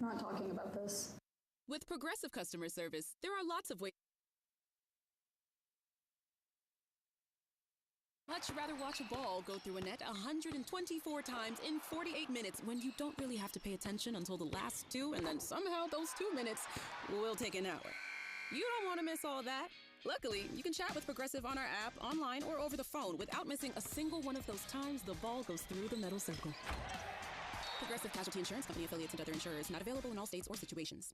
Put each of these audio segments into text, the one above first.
I'm not talking about this. With Progressive customer service, there are lots of ways. Much rather watch a ball go through a net 124 times in 48 minutes when you don't really have to pay attention until the last two, and then somehow those 2 minutes will take an hour. You don't want to miss all that. Luckily, you can chat with Progressive on our app, online, or over the phone without missing a single one of those times the ball goes through the metal circle. Progressive Casualty Insurance Company affiliates and other insurers. Not available in all states or situations.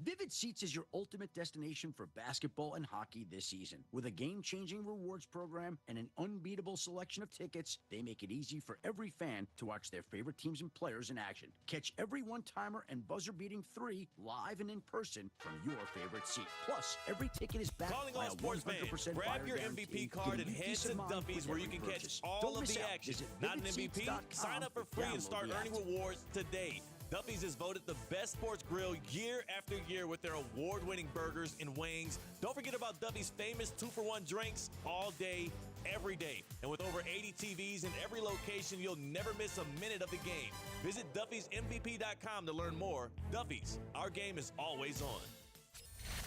Vivid Seats is your ultimate destination for basketball and hockey this season. With a game-changing rewards program and an unbeatable selection of tickets, they make it easy for every fan to watch their favorite teams and players in action. Catch every one-timer and buzzer-beating 3 live and in person from your favorite seat. Plus, every ticket is backed Calling by all a sports 100% fans, grab buyer your guarantee, MVP card and giving you head peace to of mind Duffy's with where you every can purchase. catch all Don't of miss the out. action. Visit Not an MVP? vividseats.com. Sign up for free and Download start the earning app. rewards today. Duffy's is voted the best sports grill year after year with their award-winning burgers and wings. Don't forget about Duffy's famous 2-for-1 drinks all day, every day. And with over 80 TVs in every location, you'll never miss a minute of the game. Visit Duffy'sMVP.com to learn more. Duffy's, our game is always on.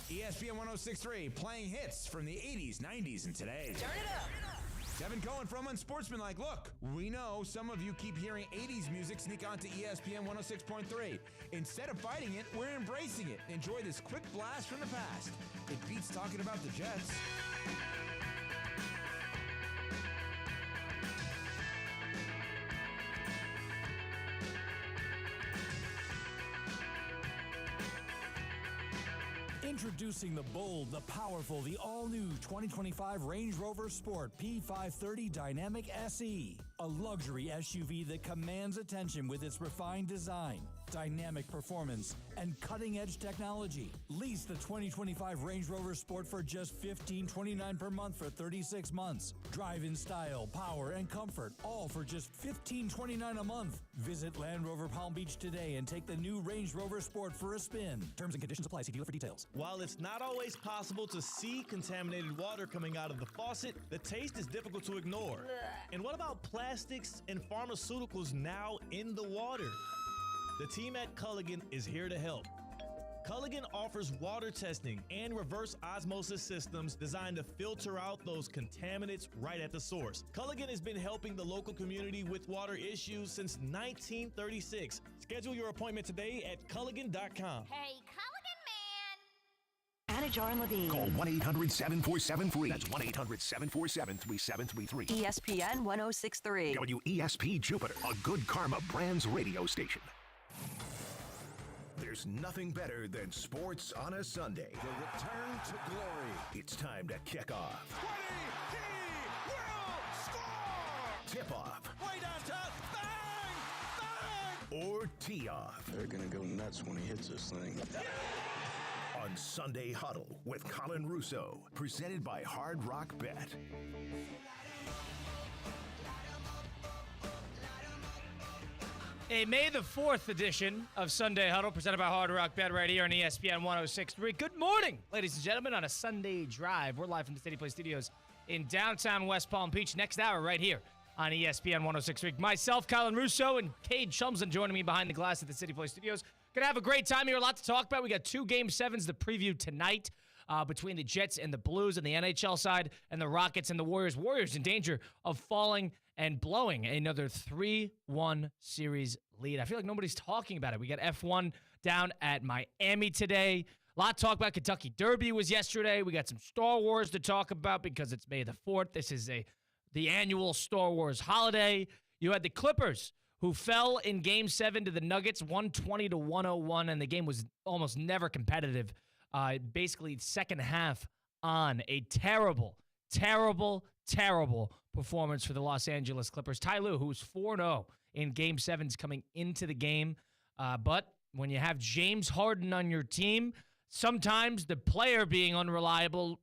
ESPN 106.3, playing hits from the 80s, 90s, and today. Turn it up. Kevin Cohen from Unsportsmanlike. Look, we know some of you keep hearing 80s music sneak onto ESPN 106.3. Instead of fighting it, we're embracing it. Enjoy this quick blast from the past. It beats talking about the Jets. Introducing the bold, the powerful, the all-new 2025 Range Rover Sport P530 Dynamic SE. A luxury SUV that commands attention with its refined design, dynamic performance, and cutting-edge technology. Lease the 2025 Range Rover Sport for just $15.29 per month for 36 months. Drive in style, power, and comfort, all for just $15.29 a month. Visit Land Rover Palm Beach today and take the new Range Rover Sport for a spin. Terms and conditions apply. See dealer for details. While it's not always possible to see contaminated water coming out of the faucet, the taste is difficult to ignore. And what about plastics and pharmaceuticals now in the water? The team at Culligan is here to help. Culligan offers water testing and reverse osmosis systems designed to filter out those contaminants right at the source. Culligan has been helping the local community with water issues since 1936. Schedule your appointment today at Culligan.com. Hey, Culligan man! Anna Jar and Levine. Call 1-800-747-FREE. That's 1-800-747-3733. ESPN 1063. WESP Jupiter, a Good Karma Brands radio station. There's nothing better than sports on a Sunday. The return to glory. It's time to kick off. 20, he will score! Tip off. Way down top, bang! Bang! Or tee off. They're gonna go nuts when he hits this thing. On Sunday Huddle with Colin Russo. Presented by Hard Rock Bet. A May the 4th edition of Sunday Huddle, presented by Hard Rock Bet right here on ESPN 106.3. Good morning, ladies and gentlemen, on a Sunday drive. We're live from the City Place Studios in downtown West Palm Beach. Next hour right here on ESPN 106.3. Myself, Colin Russo, and Cade Chumsland joining me behind the glass at the City Place Studios. Gonna have a great time here. A lot to talk about. We got 2 Game 7s to preview tonight between the Jets and the Blues on the NHL side and the Rockets and the Warriors. Warriors in danger of falling and blowing another 3-1 series lead. I feel like nobody's talking about it. We got F1 down at Miami today. A lot to talk about. Kentucky Derby was yesterday. We got some Star Wars to talk about because it's May the 4th. This is the annual Star Wars holiday. You had the Clippers, who fell in Game 7 to the Nuggets, 120-101, and the game was almost never competitive. Basically, second half on. A terrible performance for the Los Angeles Clippers. Ty Lue, who's 4-0 in Game 7s coming into the game. But when you have James Harden on your team, sometimes the player being unreliable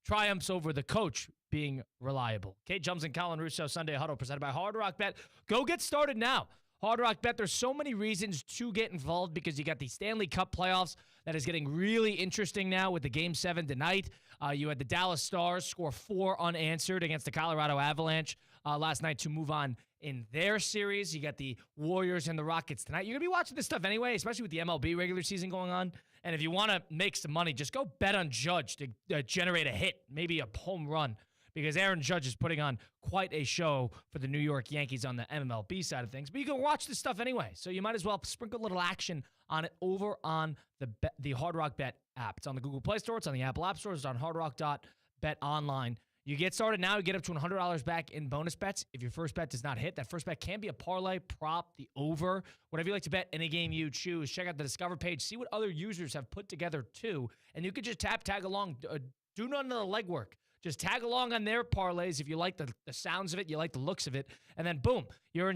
triumphs over the coach being reliable. Kate Jums and Colin Russo, Sunday Huddle, presented by Hard Rock Bet. Go get started now. Hard Rock Bet, there's so many reasons to get involved because you got the Stanley Cup playoffs that is getting really interesting now with the Game 7 tonight. You had the Dallas Stars score 4 unanswered against the Colorado Avalanche last night to move on in their series. You got the Warriors and the Rockets tonight. You're going to be watching this stuff anyway, especially with the MLB regular season going on. And if you want to make some money, just go bet on Judge to generate a hit, maybe a home run, because Aaron Judge is putting on quite a show for the New York Yankees on the MLB side of things. But you can watch this stuff anyway, so you might as well sprinkle a little action on it over on the Hard Rock Bet app. It's on the Google Play Store. It's on the Apple App Store. It's on hardrock.betonline. You get started now, you get up to $100 back in bonus bets. If your first bet does not hit, that first bet can be a parlay, prop, the over, whatever you like to bet in a game you choose. Check out the Discover page. See what other users have put together too. And you can just tag along. Do none of the legwork. Just tag along on their parlays if you like the sounds of it, you like the looks of it, and then boom, you're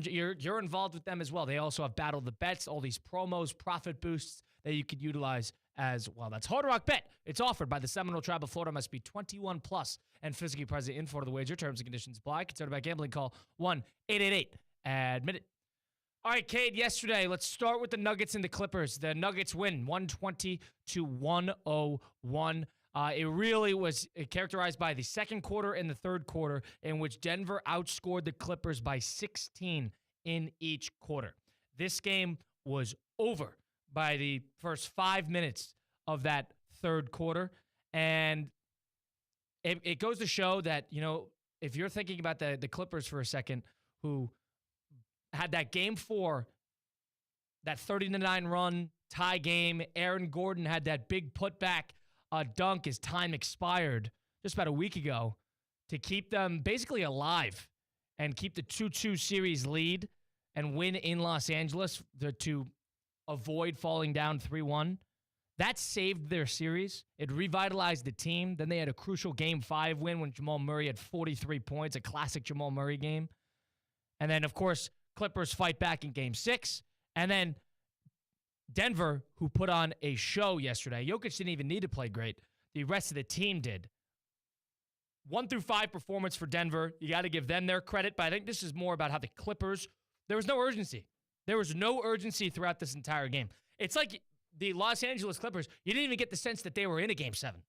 involved with them as well. They also have Battle of the Bets, all these promos, profit boosts that you could utilize as well. That's Hard Rock Bet. It's offered by the Seminole Tribe of Florida. Must be 21 plus and physically present in Florida. The wager terms and conditions apply. Concerned about gambling? Call 1-888-ADMIT-IT. All right, Cade, yesterday, let's start with the Nuggets and the Clippers. The Nuggets win 120-101. It really was characterized by the second quarter and the third quarter, in which Denver outscored the Clippers by 16 in each quarter. This game was over by the first 5 minutes of that third quarter. And it goes to show that, you know, if you're thinking about the Clippers for a second, who had that game 4, that 30-9 run, tie game, Aaron Gordon had that big putback dunk as time expired just about a week ago to keep them basically alive and keep the 2-2 series lead and win in Los Angeles to avoid falling down 3-1. That saved their series. It revitalized the team. Then they had a crucial Game 5 win when Jamal Murray had 43 points, a classic Jamal Murray game. And then, of course, Clippers fight back in Game 6. And then Denver, who put on a show yesterday. Jokic didn't even need to play great. The rest of the team did. 1-5 performance for Denver. You got to give them their credit, but I think this is more about how the Clippers, there was no urgency. There was no urgency throughout this entire game. It's like the Los Angeles Clippers, you didn't even get the sense that they were in a Game 7.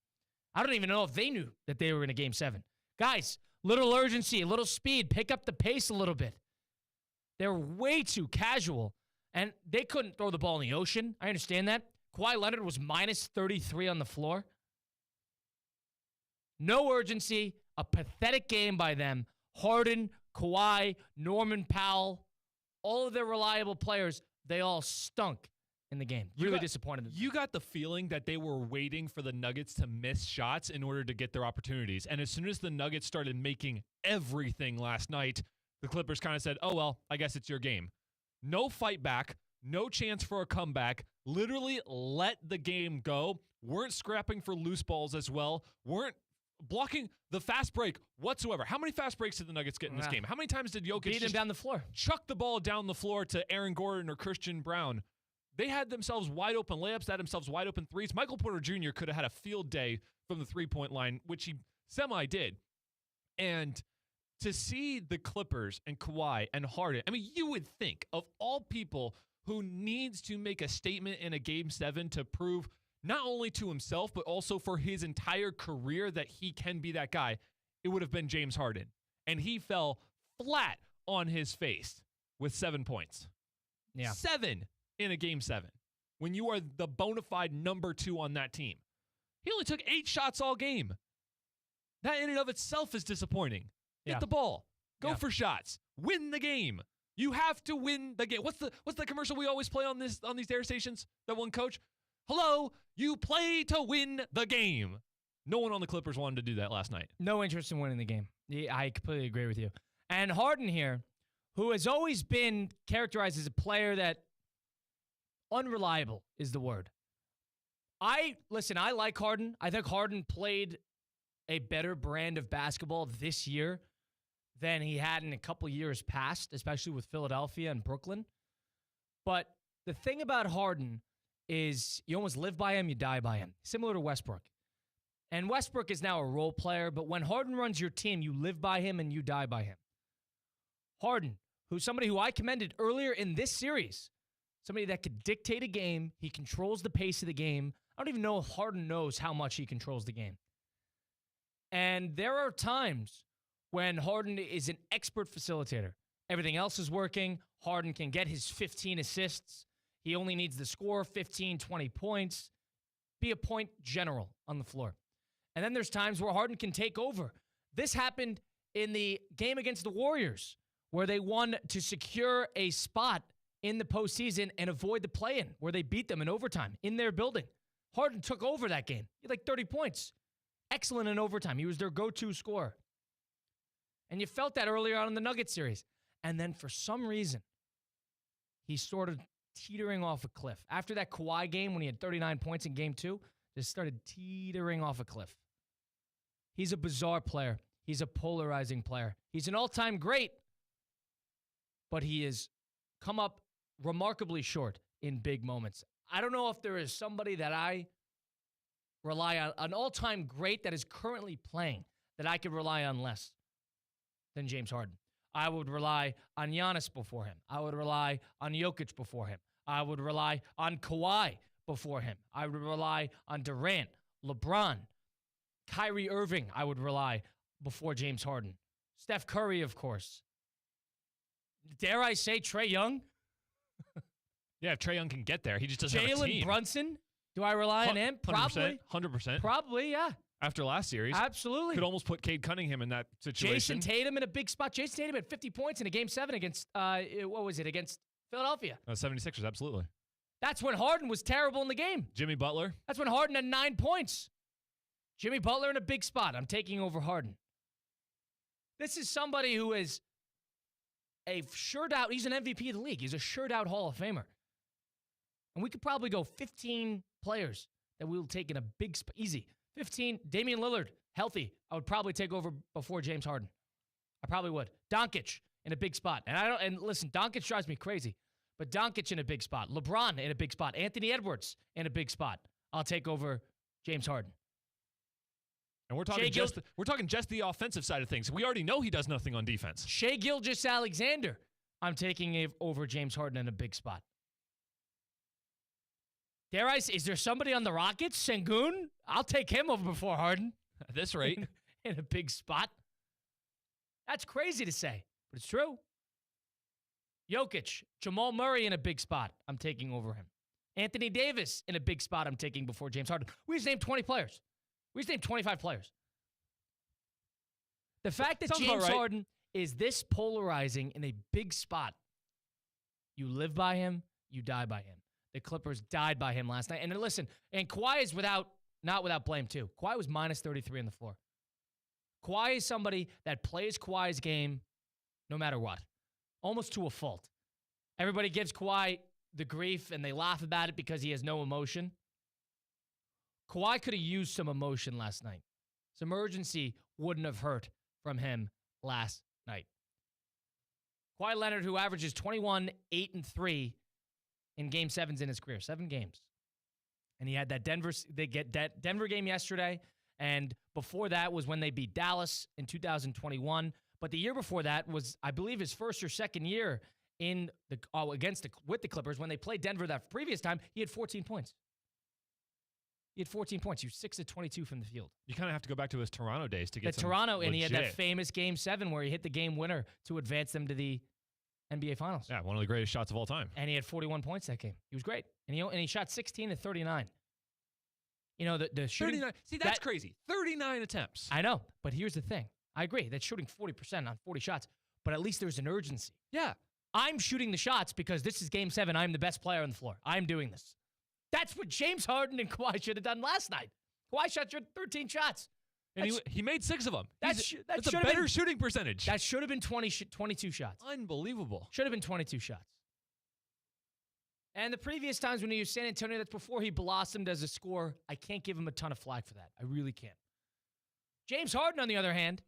I don't even know if they knew that they were in a Game 7. Guys, little urgency, a little speed, pick up the pace a little bit. They were way too casual. And they couldn't throw the ball in the ocean. I understand that. Kawhi Leonard was minus 33 on the floor. No urgency. A pathetic game by them. Harden, Kawhi, Norman Powell, all of their reliable players, they all stunk in the game. Really disappointed. You got the feeling that they were waiting for the Nuggets to miss shots in order to get their opportunities. And as soon as the Nuggets started making everything last night, the Clippers kind of said, oh, well, I guess it's your game. No fight back, no chance for a comeback, literally let the game go, weren't scrapping for loose balls as well, weren't blocking the fast break whatsoever. How many fast breaks did the Nuggets get in this game? How many times did Jokic beat him down the floor? Chuck the ball down the floor to Aaron Gordon or Christian Brown? They had themselves wide open layups, they had themselves wide open threes. Michael Porter Jr. could have had a field day from the three-point line, which he semi-did. And to see the Clippers and Kawhi and Harden, I mean, you would think of all people who needs to make a statement in a Game 7 to prove not only to himself, but also for his entire career that he can be that guy, it would have been James Harden. And he fell flat on his face with 7 points. Yeah. 7 in a Game 7 when you are the bona fide number 2 on that team. He only took 8 shots all game. That in and of itself is disappointing. Get the ball. Go for shots. Win the game. You have to win the game. What's the commercial we always play on these air stations? That one coach? Hello, you play to win the game. No one on the Clippers wanted to do that last night. No interest in winning the game. Yeah, I completely agree with you. And Harden here, who has always been characterized as a player that unreliable is the word. I like Harden. I think Harden played a better brand of basketball this year than he had in a couple years past, especially with Philadelphia and Brooklyn. But the thing about Harden is you almost live by him, you die by him. Similar to Westbrook. And Westbrook is now a role player, but when Harden runs your team, you live by him and you die by him. Harden, who's somebody who I commended earlier in this series, somebody that could dictate a game, he controls the pace of the game. I don't even know if Harden knows how much he controls the game. And there are times when Harden is an expert facilitator, Everything else is working. Harden can get his 15 assists. He only needs to score 15, 20 points. Be a point general on the floor. And then there's times where Harden can take over. This happened in the game against the Warriors, where they won to secure a spot in the postseason and avoid the play-in, where they beat them in overtime in their building. Harden took over that game. He had like 30 points. Excellent in overtime. He was their go-to scorer. And you felt that earlier on in the Nuggets series. And then for some reason, he started teetering off a cliff. After that Kawhi game, when he had 39 points in game 2, just started teetering off a cliff. He's a bizarre player. He's a polarizing player. He's an all-time great, but he has come up remarkably short in big moments. I don't know if there is somebody that I rely on, an all-time great that is currently playing, that I could rely on less than James Harden. I would rely on Giannis before him. I would rely on Jokic before him. I would rely on Kawhi before him. I would rely on Durant, LeBron, Kyrie Irving. I would rely before James Harden. Steph Curry, of course. Dare I say Trae Young? Yeah, if Trae Young can get there, he just doesn't have a team. Jalen Brunson? Do I rely on him? 100%, Probably. 100%. Probably, yeah. After last series. Absolutely. Could almost put Cade Cunningham in that situation. Jason Tatum in a big spot. Jason Tatum had 50 points in a Game 7 against, against Philadelphia. 76ers, absolutely. That's when Harden was terrible in the game. Jimmy Butler. That's when Harden had 9 points. Jimmy Butler in a big spot. I'm taking over Harden. This is somebody who is a sure-out, he's an MVP of the league. He's a sure-out Hall of Famer. And we could probably go 15 players that we will take in a big spot. Easy. 15, Damian Lillard, healthy. I would probably take over before James Harden. I probably would. Doncic in a big spot. And listen, Doncic drives me crazy. But Doncic in a big spot. LeBron in a big spot. Anthony Edwards in a big spot. I'll take over James Harden. And we're talking just the offensive side of things. We already know he does nothing on defense. Shai Gilgeous-Alexander. I'm taking over James Harden in a big spot. Dare I say, is there somebody on the Rockets? Sengun? I'll take him over before Harden. At this rate. In a big spot. That's crazy to say, but it's true. Jokic, Jamal Murray in a big spot. I'm taking over him. Anthony Davis in a big spot. I'm taking before James Harden. We just named 20 players. We just named 25 players. The fact that James Harden is this polarizing in a big spot, you live by him, you die by him. The Clippers died by him last night. And listen, and Kawhi is not without blame too. Kawhi was minus 33 on the floor. Kawhi is somebody that plays Kawhi's game no matter what, almost to a fault. Everybody gives Kawhi the grief and they laugh about it because he has no emotion. Kawhi could have used some emotion last night. Some urgency wouldn't have hurt from him last night. Kawhi Leonard, who averages 21, 8, and 3 in Game 7s in his career, 7 games. And he had that Denver game yesterday, and before that was when they beat Dallas in 2021. But the year before that was, I believe, his first or second year with the Clippers. When they played Denver that previous time, he had 14 points. He had 14 points. He was 6 of 22 from the field. You kind of have to go back to his Toronto days to get the Toronto, and he had that famous Game 7 where he hit the game winner to advance them to the NBA Finals. Yeah, one of the greatest shots of all time. And he had 41 points that game. He was great. And he shot 16 to 39. You know, the shooting. 39. See, that's crazy. 39 attempts. I know. But here's the thing. I agree. That's shooting 40% on 40 shots. But at least there's an urgency. Yeah. I'm shooting the shots because this is Game 7. I'm the best player on the floor. I'm doing this. That's what James Harden and Kawhi should have done last night. Kawhi shot 13 shots. And he made 6 of them. That's a better shooting percentage. That should have been 22 shots. Unbelievable. Should have been 22 shots. And the previous times when he was San Antonio, that's before he blossomed as a scorer. I can't give him a ton of flack for that. I really can't. James Harden, on the other hand,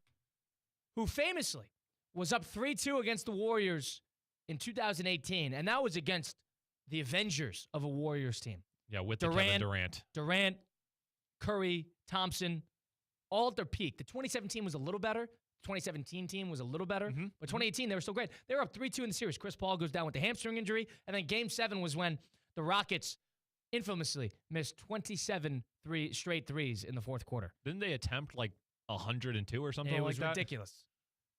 who famously was up 3-2 against the Warriors in 2018, and that was against the Avengers of a Warriors team. Yeah, with Kevin Durant. Durant, Curry, Thompson, all at their peak. The 2017 was a little better. The 2017 team was a little better. Mm-hmm. But 2018, they were still great. They were up 3-2 in the series. Chris Paul goes down with the hamstring injury. And then Game 7 was when the Rockets infamously missed 27 straight threes in the fourth quarter. Didn't they attempt like 102 or something like that? It was ridiculous.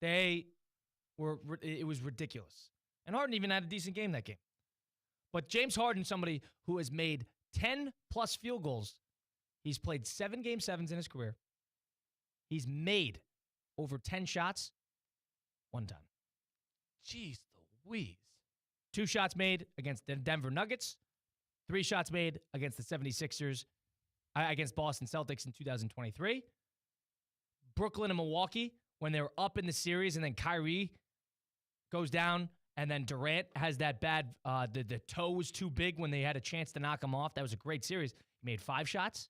They it was ridiculous. And Harden even had a decent game that game. But James Harden, somebody who has made 10-plus field goals, he's played 7 Game 7s in his career. He's made over 10 shots one time. Jeez Louise. 2 shots made against the Denver Nuggets. 3 shots made against the 76ers, against Boston Celtics in 2023. Brooklyn and Milwaukee, when they were up in the series, and then Kyrie goes down, and then Durant has that bad, the toe was too big when they had a chance to knock him off. That was a great series. He made 5 shots.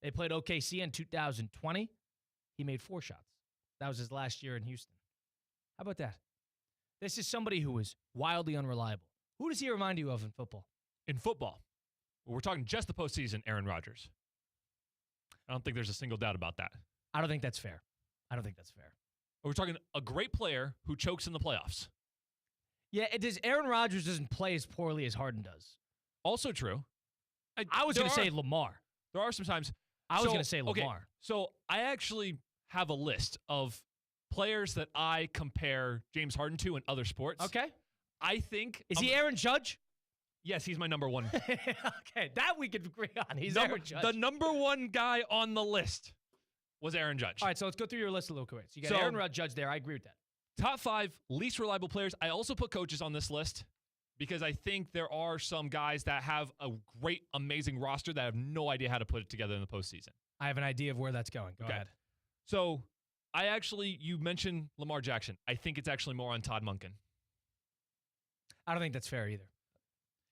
They played OKC in 2020. He made 4 shots. That was his last year in Houston. How about that? This is somebody who is wildly unreliable. Who does he remind you of in football? In football, well, we're talking just the postseason, Aaron Rodgers. I don't think there's a single doubt about that. I don't think that's fair. We're talking a great player who chokes in the playoffs. Yeah, Aaron Rodgers doesn't play as poorly as Harden does. Also true. I was going to say Lamar. There are some times. I was going to say Lamar. Okay, so I actually have a list of players that I compare James Harden to in other sports. Okay. I think... Is he Aaron Judge? Yes, he's my number one. Okay, that we could agree on. He's Aaron Judge. The number one guy on the list was Aaron Judge. All right, so let's go through your list a little quick. So you got Aaron Judge there. I agree with that. Top 5 least reliable players. I also put coaches on this list because I think there are some guys that have a great, amazing roster that have no idea how to put it together in the postseason. I have an idea of where that's going. Go ahead. So you mentioned Lamar Jackson. I think it's actually more on Todd Monken. I don't think that's fair either.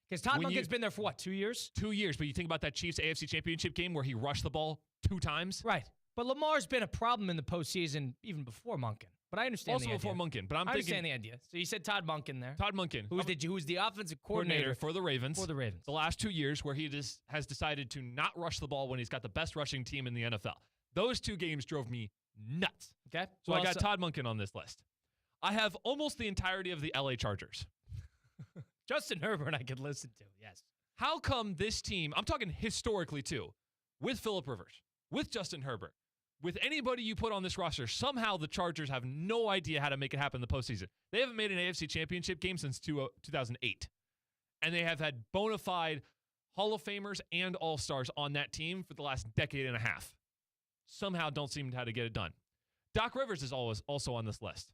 Because Todd Monken's been there for what, 2 years? 2 years, but you think about that Chiefs AFC Championship game where he rushed the ball 2 times? Right. But Lamar's been a problem in the postseason even before Monken. But I understand also the idea. before Monken, but I understand the idea. So you said Todd Monken there. Todd Monken. Who's the offensive coordinator for the Ravens. For the Ravens. The last 2 years where he has decided to not rush the ball when he's got the best rushing team in the NFL. Those 2 games drove me nuts. Okay. So I got Todd Monken on this list. I have almost the entirety of the LA Chargers. Justin Herbert I could listen to, yes. How come this team, I'm talking historically too, with Phillip Rivers, with Justin Herbert, with anybody you put on this roster, somehow the Chargers have no idea how to make it happen in the postseason. They haven't made an AFC Championship game since 2008. And they have had bona fide Hall of Famers and All-Stars on that team for the last decade and a half. Somehow don't seem to how to get it done. Doc Rivers is also on this list.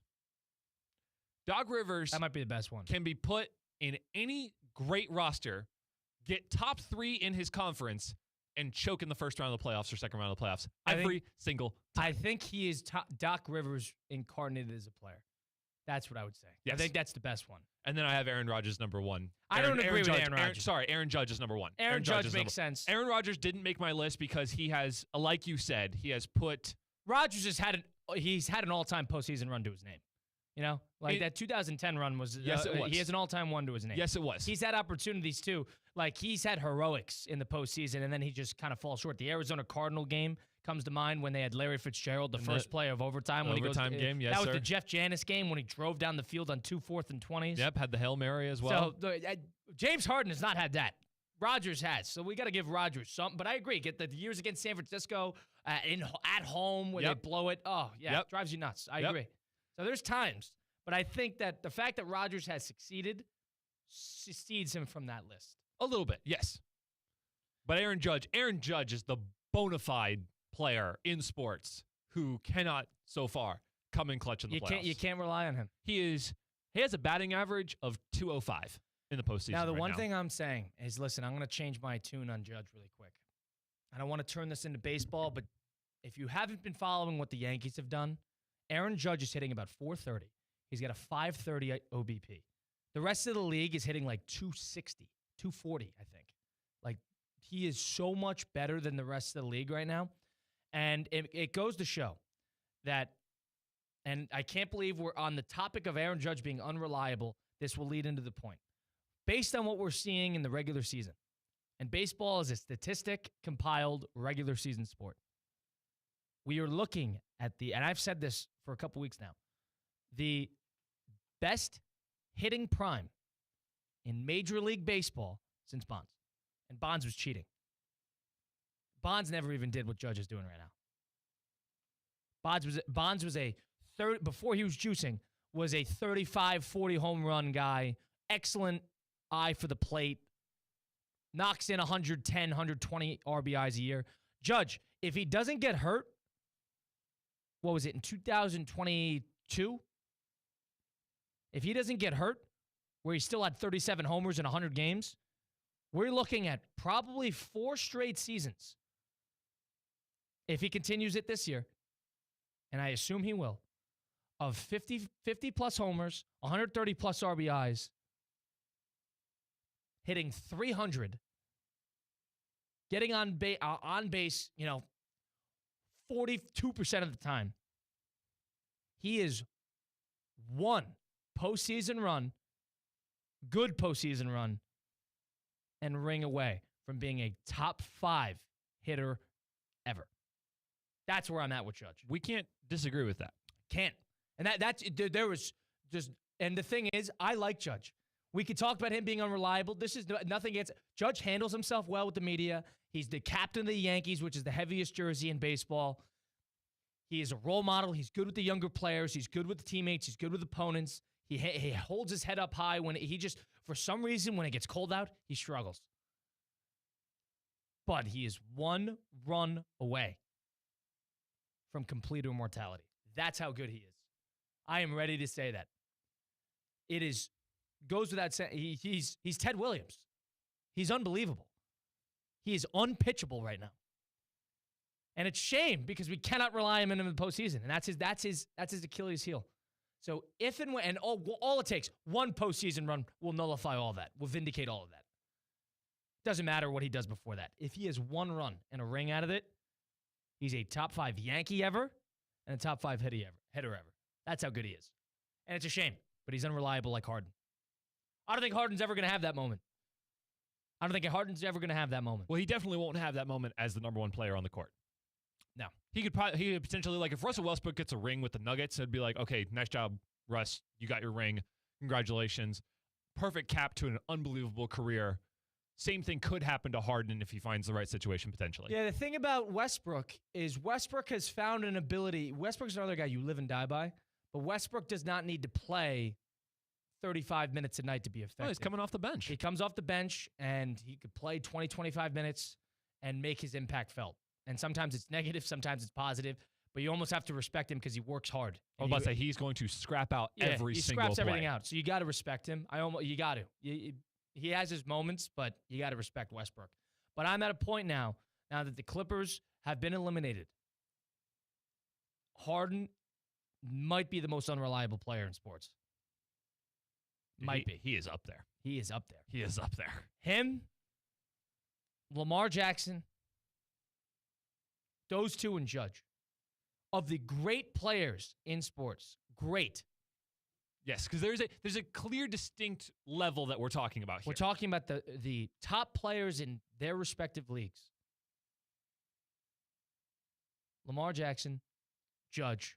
Doc Rivers, that might be the best one, can be put in any great roster, get top 3 in his conference, and choke in the first round of the playoffs or second round of the playoffs every single time. I think he is Doc Rivers incarnated as a player. That's what I would say. Yes. I think that's the best one. And then I have Aaron Rodgers number 1. I don't agree with Aaron Rodgers. Aaron Judge is number 1. Aaron Judge makes sense. Aaron Rodgers didn't make my list because he has, like you said, he has put... Rodgers has had an all-time postseason run to his name. You know, like that 2010 run was. Yes, it was. He has an all-time one to his name. Yes, it was. He's had opportunities too. Like he's had heroics in the postseason, and then he just kind of falls short. The Arizona Cardinal game comes to mind when they had Larry Fitzgerald, the first play of overtime. When overtime he goes, game, yes, that was sir. the Jeff Janis game when he drove down the field on 2 4th and 20s. Yep, had the Hail Mary as well. So James Harden has not had that. Rodgers has, so we got to give Rodgers something. But I agree. Get the years against San Francisco at home where they blow it. Oh yeah, it drives you nuts. I agree. So there's times. But I think that the fact that Rodgers has succeeded secedes him from that list. A little bit, yes. But Aaron Judge is the bona fide player in sports who cannot, so far, come in clutch in the playoffs. You can't rely on him. He has a batting average of .205 in the postseason. Now, the one thing I'm saying is, listen, I'm going to change my tune on Judge really quick. I don't want to turn this into baseball, but if you haven't been following what the Yankees have done, Aaron Judge is hitting about .430. He's got a .530 OBP. The rest of the league is hitting like .260, .240, I think. Like, he is so much better than the rest of the league right now. And it goes to show that, and I can't believe we're on the topic of Aaron Judge being unreliable. This will lead into the point. Based on what we're seeing in the regular season, and baseball is a statistic-compiled regular season sport, we are looking at and I've said this for a couple weeks now, the best hitting prime in Major League Baseball since Bonds. And Bonds was cheating. Bonds never even did what Judge is doing right now. Bonds was a third, before he was juicing, was a 35, 40 home run guy. Excellent eye for the plate. Knocks in 110, 120 RBIs a year. Judge, if he doesn't get hurt, what was it, in 2022? If he doesn't get hurt, where he still had 37 homers in 100 games, we're looking at probably 4 straight seasons. If he continues it this year, and I assume he will, of 50 plus homers, 130 plus RBIs, hitting 300, getting on base, 42% of the time. He is one postseason run, good postseason run, and ring away from being a top 5 hitter ever. That's where I'm at with Judge. We can't disagree with that. Can't. And there was just, and the thing is, I like Judge. We could talk about him being unreliable. This is nothing against. Judge handles himself well with the media. He's the captain of the Yankees, which is the heaviest jersey in baseball. He is a role model. He's good with the younger players. He's good with the teammates. He's good with opponents. He holds his head up high when he just, for some reason, when it gets cold out, he struggles. But he is 1 run away from complete immortality. That's how good he is. I am ready to say that. It is, goes without saying, he's Ted Williams. He's unbelievable. He is unpitchable right now. And it's shame because we cannot rely on him in the postseason. And that's his Achilles heel. So if and when, and all it takes, one postseason run will nullify all that, will vindicate all of that. Doesn't matter what he does before that. If he has 1 run and a ring out of it, he's a top 5 Yankee ever and a top 5 hitter ever. That's how good he is. And it's a shame, but he's unreliable like Harden. I don't think Harden's ever going to have that moment. Well, he definitely won't have that moment as the number 1 player on the court. No. He could potentially, like, if Russell Westbrook gets a ring with the Nuggets, it'd be like, okay, nice job, Russ. You got your ring. Congratulations. Perfect cap to an unbelievable career. Same thing could happen to Harden if he finds the right situation potentially. Yeah, the thing about Westbrook is Westbrook has found an ability. Westbrook's another guy you live and die by, but Westbrook does not need to play 35 minutes a night to be effective. Oh, he's coming off the bench. He comes off the bench, and he could play 20, 25 minutes and make his impact felt. And sometimes it's negative, sometimes it's positive, but you almost have to respect him because he works hard. I was about to say, he's going to scrap out every he single scraps play. everything out. So you got to respect him. You got to. He has his moments, but you got to respect Westbrook. But I'm at a point now that the Clippers have been eliminated. Harden might be the most unreliable player in sports. Might be. He is up there. He is up there. Him, Lamar Jackson, those two and Judge. Of the great players in sports, great. Yes, because there's a clear, distinct level that we're talking about here. We're talking about the top players in their respective leagues. Lamar Jackson, Judge,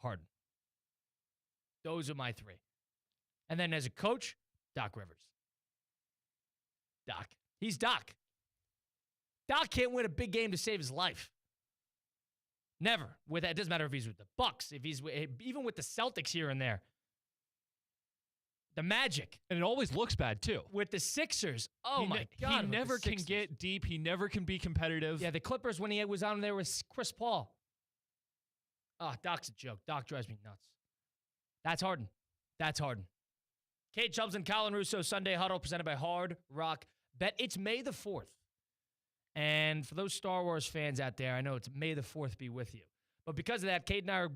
Harden. Those are my 3. And then as a coach, Doc Rivers. Doc. He's Doc. Doc can't win a big game to save his life. Never. It doesn't matter if he's with the Bucks, if he's even with the Celtics here and there. The Magic. And it always looks bad, too. With the Sixers. Oh, my God. He never can get deep. He never can be competitive. Yeah, the Clippers, when he was on there with Chris Paul. Oh, Doc's a joke. Doc drives me nuts. That's Harden. Kate Chubbs and Colin Russo, Sunday Huddle, presented by Hard Rock Bet. It's May the 4th. And for those Star Wars fans out there, I know it's May the 4th be with you. But because of that, Kate and I are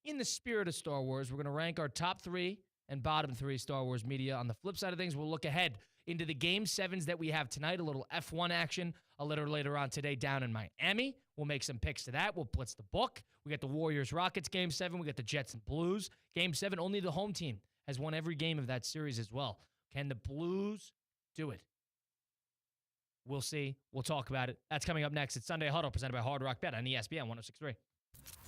in the spirit of Star Wars. We're going to rank our top 3 and bottom 3 Star Wars media. On the flip side of things, we'll look ahead into the Game 7s that we have tonight, a little F1 action a little later on today down in Miami. We'll make some picks to that. We'll blitz the book. We got the Warriors-Rockets Game 7. We got the Jets and Blues. Game 7, only the home team has won every game of that series as well. Can the Blues do it? We'll see. We'll talk about it. That's coming up next. It's Sunday Huddle, presented by Hard Rock Bet on ESPN 106.3.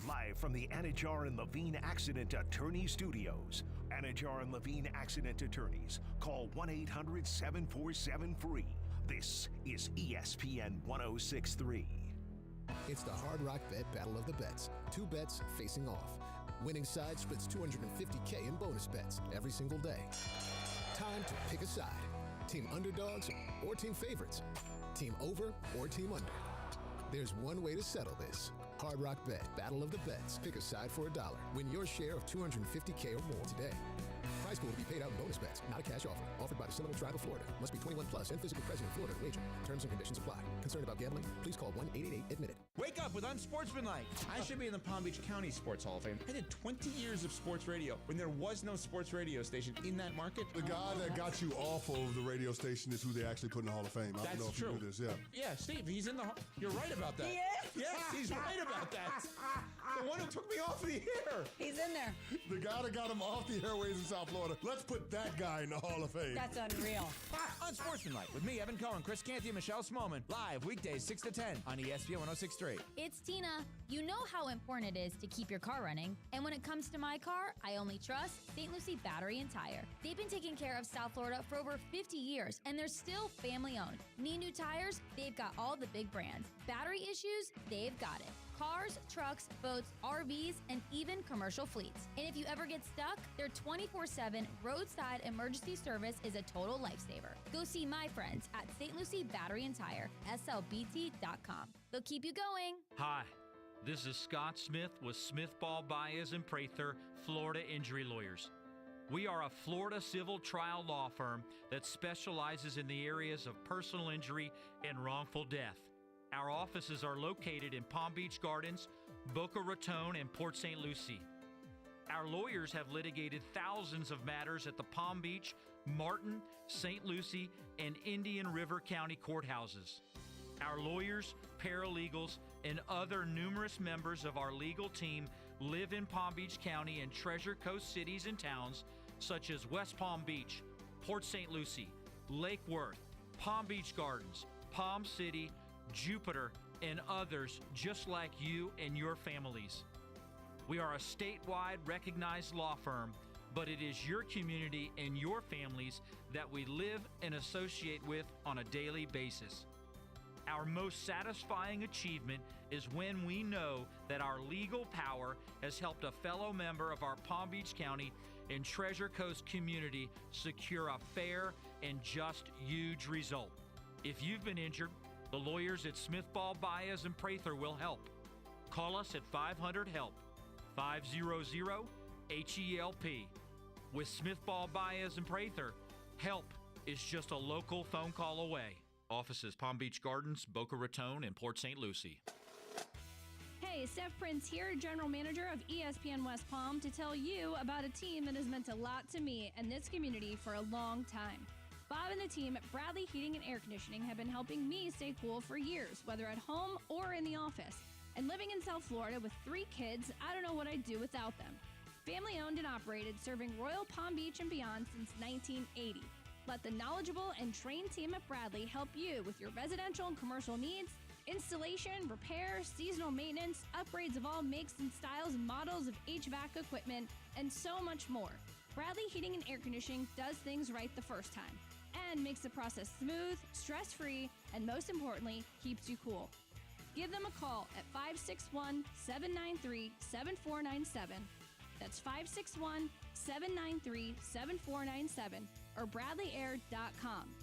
Live from the Anajar and Levine Accident Attorney Studios. Anajar and Levine Accident Attorneys. Call 1-800-747-FREE. This is ESPN 106.3. It's the Hard Rock Bet Battle of the Bets. 2 bets facing off. Winning side splits $250K in bonus bets every single day. Time to pick a side. Team underdogs or team favorites. Team over or team under. There's one way to settle this. Hard Rock Bet, Battle of the Bets. Pick a side for $1. Win your share of $250K or more today. Prize pool to be paid out in bonus bets, not a cash offer. Offered by the Seminole Tribe of Florida. Must be 21 plus and physically present in Florida to wager. Terms and conditions apply. Concerned about gambling? Please call 1-888-ADMIT-IT. Wake up with Unsportsmanlike. I should be in the Palm Beach County Sports Hall of Fame. I did 20 years of sports radio when there was no sports radio station in that market. The guy that got you off of the radio station is who they actually put in the Hall of Fame. I don't know if true. you knew this, yeah. Yeah, Steve, he's in the You're right about that. He is? Yes, he's right about that. The one who took me off the air. He's in there. The guy that got him off the airways in South Florida. Let's put that guy in the Hall of Fame. That's unreal. Unsportsmanlike with me, Evan Cohen, Chris Canty, and Michelle Smallman. Live weekdays 6 to 10 on ESPN 106.3. It's Tina. You know how important it is to keep your car running. And when it comes to my car, I only trust St. Lucie Battery and Tire. They've been taking care of South Florida for over 50 years, and they're still family-owned. Need new tires? They've got all the big brands. Battery issues? They've got it. Cars, trucks, boats, RVs, and even commercial fleets. And if you ever get stuck, their 24/7 roadside emergency service is a total lifesaver. Go see my friends at St. Lucie Battery and Tire, slbt.com. They'll keep you going. Hi, this is Scott Smith with Smith Ball Baez and Prather, Florida Injury Lawyers. We are a Florida civil trial law firm that specializes in the areas of personal injury and wrongful death. Our offices are located in Palm Beach Gardens, Boca Raton, and Port St. Lucie. Our lawyers have litigated thousands of matters at the Palm Beach, Martin, St. Lucie, and Indian River County courthouses. Our lawyers, paralegals, and other numerous members of our legal team live in Palm Beach County and Treasure Coast cities and towns such as West Palm Beach, Port St. Lucie, Lake Worth, Palm Beach Gardens, Palm City, Jupiter, and others just like you and your families. We are a statewide recognized law firm, but it is your community and your families that we live and associate with on a daily basis. Our most satisfying achievement is when we know that our legal power has helped a fellow member of our Palm Beach County and Treasure Coast community secure a fair and just huge result. If you've been injured, the lawyers at Smith Ball Baez and Prather will help. Call us at 500-HELP, 500-HELP. With Smith Ball Baez and Prather, help is just a local phone call away. Offices Palm Beach Gardens, Boca Raton, and Port St. Lucie. Hey, Steph Prince here, General Manager of ESPN West Palm, to tell you about a team that has meant a lot to me and this community for a long time. Bob and the team at Bradley Heating and Air Conditioning have been helping me stay cool for years, whether at home or in the office. And living in South Florida with 3 kids, I don't know what I'd do without them. Family owned and operated, serving Royal Palm Beach and beyond since 1980. Let the knowledgeable and trained team at Bradley help you with your residential and commercial needs, installation, repair, seasonal maintenance, upgrades of all makes and styles and models of HVAC equipment, and so much more. Bradley Heating and Air Conditioning does things right the first time and makes the process smooth, stress-free, and most importantly, keeps you cool. Give them a call at 561-793-7497. That's 561-793-7497 or BradleyAir.com.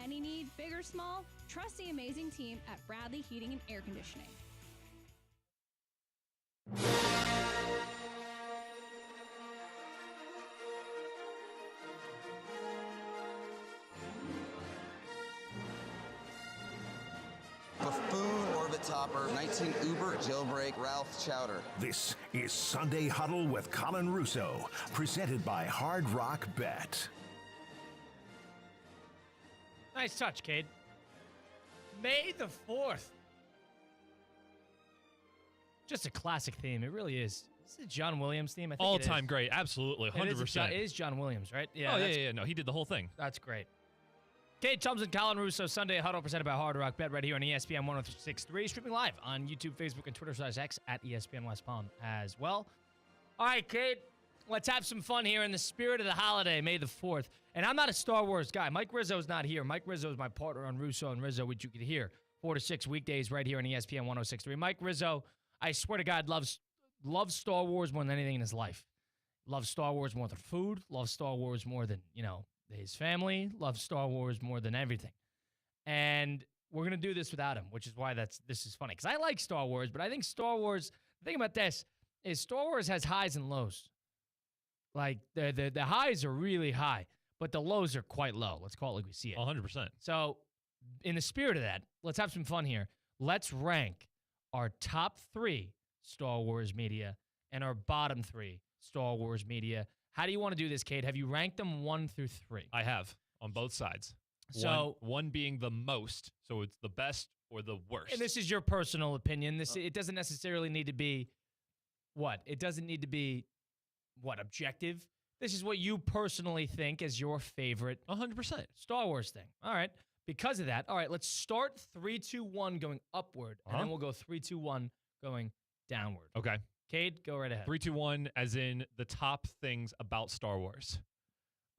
Any need, big or small, trust the amazing team at Bradley Heating and Air Conditioning. Buffoon, Orbit Topper, 19 Uber, Jailbreak, Ralph Chowder. This is Sunday Huddle with Colin Russo, presented by Hard Rock Bet. Nice touch, Cade. May the 4th. Just a classic theme. It really is. This is a John Williams theme. I think all-time great. Absolutely. 100%. It is John Williams, right? Yeah. Yeah. No, he did the whole thing. That's great. Cade Thompson, Colin Russo, Sunday Huddle, presented by Hard Rock Bet, right here on ESPN 106.3, streaming live on YouTube, Facebook, and Twitter/X at ESPN West Palm as well. All right, Cade, let's have some fun here in the spirit of the holiday, May the 4th. And I'm not a Star Wars guy. Mike Rizzo's not here. Mike Rizzo is my partner on Russo and Rizzo, which you can hear 4 to 6 weekdays right here on ESPN 106.3. Mike Rizzo, I swear to God, loves loves Star Wars more than anything in his life. Loves Star Wars more than food. Loves Star Wars more than, his family. Loves Star Wars more than everything. And we're going to do this without him, which is why this is funny. Because I like Star Wars, but I think Star Wars, the thing about this is Star Wars has highs and lows. Like, the highs are really high, but the lows are quite low. Let's call it like we see it. 100%. So, in the spirit of that, let's have some fun here. Let's rank our top 3 Star Wars media and our bottom 3 Star Wars media. How do you want to do this, Cade? Have you ranked them 1 through 3? I have, on both sides. So one being the most, so it's the best or the worst. And this is your personal opinion. It doesn't necessarily need to be what? It doesn't need to be what, objective? This is what you personally think is your favorite 100% Star Wars thing. All right. Because of that, all right, let's start 3, 2, 1 going upward, and then we'll go 3, 2, 1 going downward. Okay. Cade, go right ahead. 3, 2, 1, as in the top things about Star Wars.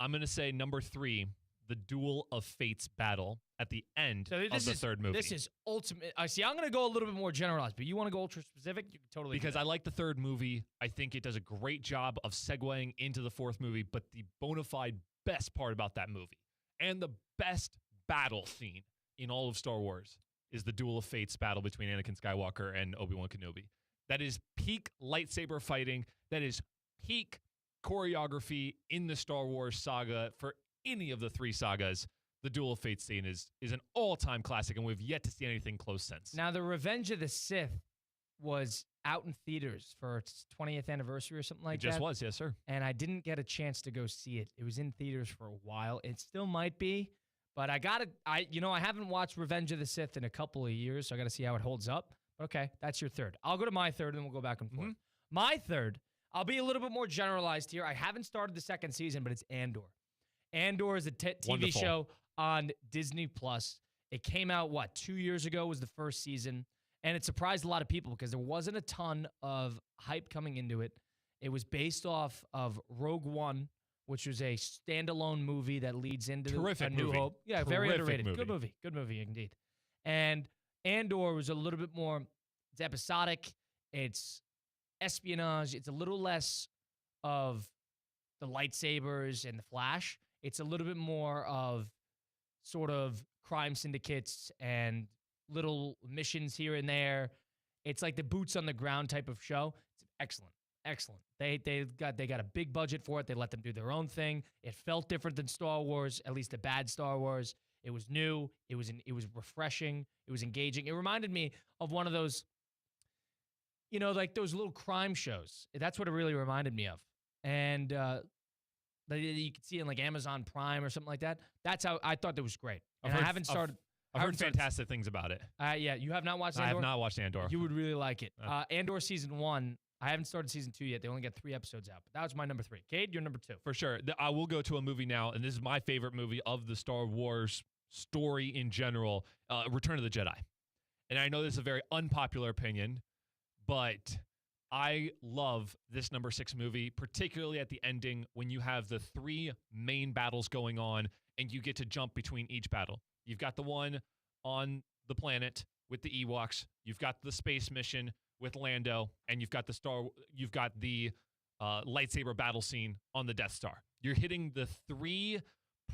I'm going to say number 3, the Duel of Fates battle at the end of the third movie. This is ultimate. See, I'm going to go a little bit more generalized, but you want to go ultra specific? You can totally Because do that. I like the third movie. I think it does a great job of segueing into the fourth movie, but the bona fide best part about that movie and the best battle scene in all of Star Wars is the Duel of Fates battle between Anakin Skywalker and Obi-Wan Kenobi. That is peak lightsaber fighting. That is peak choreography in the Star Wars saga for any of the 3 sagas. The Duel of Fates scene is an all-time classic, and we've yet to see anything close since. Now, the Revenge of the Sith was out in theaters for its 20th anniversary or something like that. It just was, yes, sir. And I didn't get a chance to go see it. It was in theaters for a while. It still might be, but I haven't watched Revenge of the Sith in a couple of years, so I got to see how it holds up. Okay, that's your third. I'll go to my third, and then we'll go back and forth. My third, I'll be a little bit more generalized here. I haven't started the second season, but it's Andor. Andor is a TV show on Disney+. It came out, 2 years ago was the first season, and it surprised a lot of people because there wasn't a ton of hype coming into it. It was based off of Rogue One, which was a standalone movie that leads into A New Hope. Yeah, very underrated. Movie. Good movie indeed. And Andor was a little bit more, it's episodic, it's espionage, it's a little less of the lightsabers and the Flash. It's a little bit more of sort of crime syndicates and little missions here and there. It's like the boots on the ground type of show. It's excellent. Excellent. They got a big budget for it. They let them do their own thing. It felt different than Star Wars, at least the bad Star Wars. It was new. It was refreshing. It was engaging. It reminded me of one of those, like those little crime shows. That's what it really reminded me of. And that you could see in like Amazon Prime or something like that. That's how I thought that was great. And I haven't started. I've heard fantastic things about it. Yeah, you have not watched Andor? I have not watched Andor. You would really like it. Andor season 1. I haven't started season 2 yet. They only got 3 episodes out. But that was my number 3. Cade, you're number 2. For sure. I will go to a movie now, and this is my favorite movie of the Star Wars story in general, Return of the Jedi. And I know this is a very unpopular opinion, but I love this number 6 movie, particularly at the ending when you have the 3 main battles going on and you get to jump between each battle. You've got the one on the planet with the Ewoks. You've got the space mission with Lando, and you've got the lightsaber battle scene on the Death Star. You're hitting the 3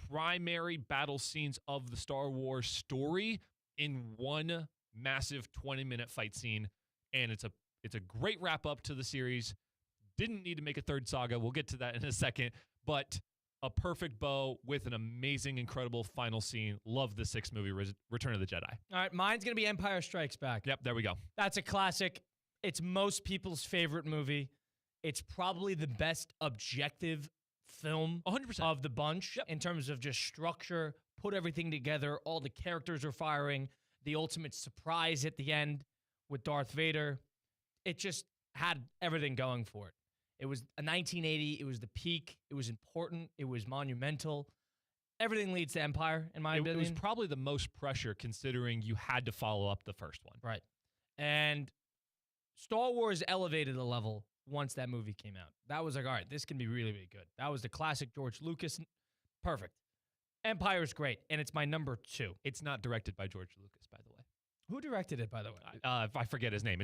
primary battle scenes of the Star Wars story in one massive 20-minute fight scene, and it's a great wrap-up to the series. Didn't need to make a third saga. We'll get to that in a second, but a perfect bow with an amazing, incredible final scene. Love the 6th movie, Return of the Jedi. All right, mine's going to be Empire Strikes Back. Yep, there we go. That's a classic. It's most people's favorite movie. It's probably the best objective film 100% of the bunch in terms of just structure, put everything together, all the characters are firing, the ultimate surprise at the end with Darth Vader. It just had everything going for it. It was a 1980. It was the peak. It was important. It was monumental. Everything leads to Empire, in my opinion. It was probably the most pressure considering you had to follow up the first one. Right. And Star Wars elevated a level once that movie came out. That was like, all right, this can be really, really good. That was the classic George Lucas. Perfect. Empire's great, and it's my number 2. It's not directed by George Lucas, by the way. Who directed it, by the way? I forget his name.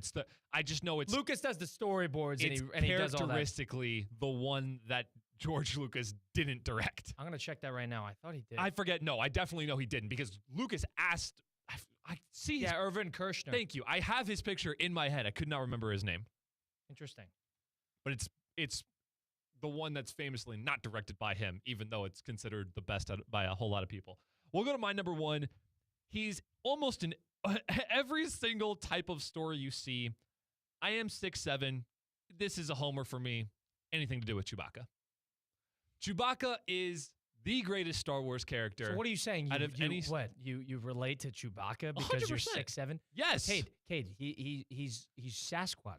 I just know it's Lucas does the storyboards, it's and he does all that. characteristically the one that George Lucas didn't direct. I'm gonna check that right now. I thought he did. I forget. No, I definitely know he didn't because Lucas asked. I see. Yeah, Irvin Kershner. Thank you. I have his picture in my head. I could not remember his name. Interesting. But it's the one that's famously not directed by him, even though it's considered the best by a whole lot of people. We'll go to my number one. He's almost in every single type of story you see. I am 6'7". This is a homer for me. Anything to do with Chewbacca. Chewbacca is the greatest Star Wars character. So what are you saying? You relate to Chewbacca because 100%. you're 6'7"? Yes. Cade, he's Sasquatch.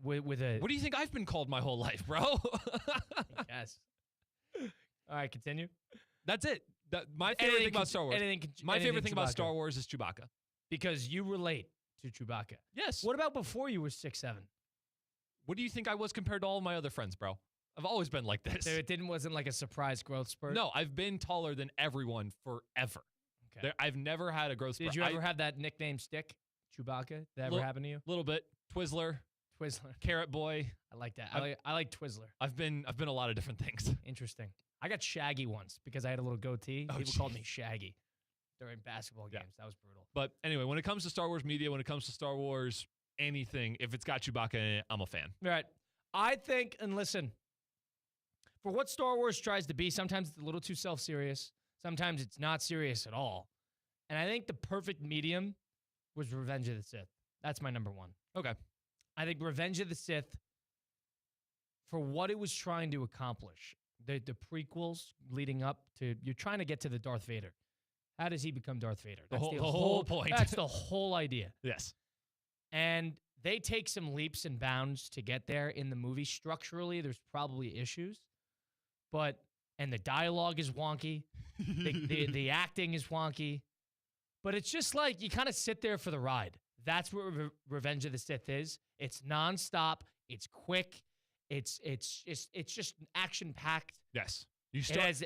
With a. What do you think I've been called my whole life, bro? Yes. All right, continue. That's it. My favorite thing about Star Wars. My favorite thing about Star Wars is Chewbacca. Because you relate to Chewbacca. Yes. What about before you were 6'7"? What do you think I was compared to all of my other friends, bro? I've always been like this. So it wasn't like a surprise growth spurt? No, I've been taller than everyone forever. Okay. I've never had a growth spurt. Did you ever have that nickname stick, Chewbacca? Did that ever happen to you? A little bit. Twizzler. Carrot Boy. I like that. I like Twizzler. I've been a lot of different things. Interesting. I got Shaggy once because I had a little goatee. People called me Shaggy during basketball games. That was brutal. But anyway, when it comes to Star Wars media, when it comes to Star Wars anything, if it's got Chewbacca in it, I'm a fan. Right. I think, and listen, for what Star Wars tries to be, sometimes it's a little too self-serious. Sometimes it's not serious at all. And I think the perfect medium was Revenge of the Sith. That's my number one. Okay. I think Revenge of the Sith, for what it was trying to accomplish, the prequels leading up to, you're trying to get to the Darth Vader. How does he become Darth Vader? The whole point. That's the whole idea. Yes. And they take some leaps and bounds to get there in the movie. Structurally, there's probably issues. And the dialogue is wonky. The acting is wonky. But it's just like you kind of sit there for the ride. That's what Revenge of the Sith is. It's nonstop. It's quick. It's just action-packed. Yes.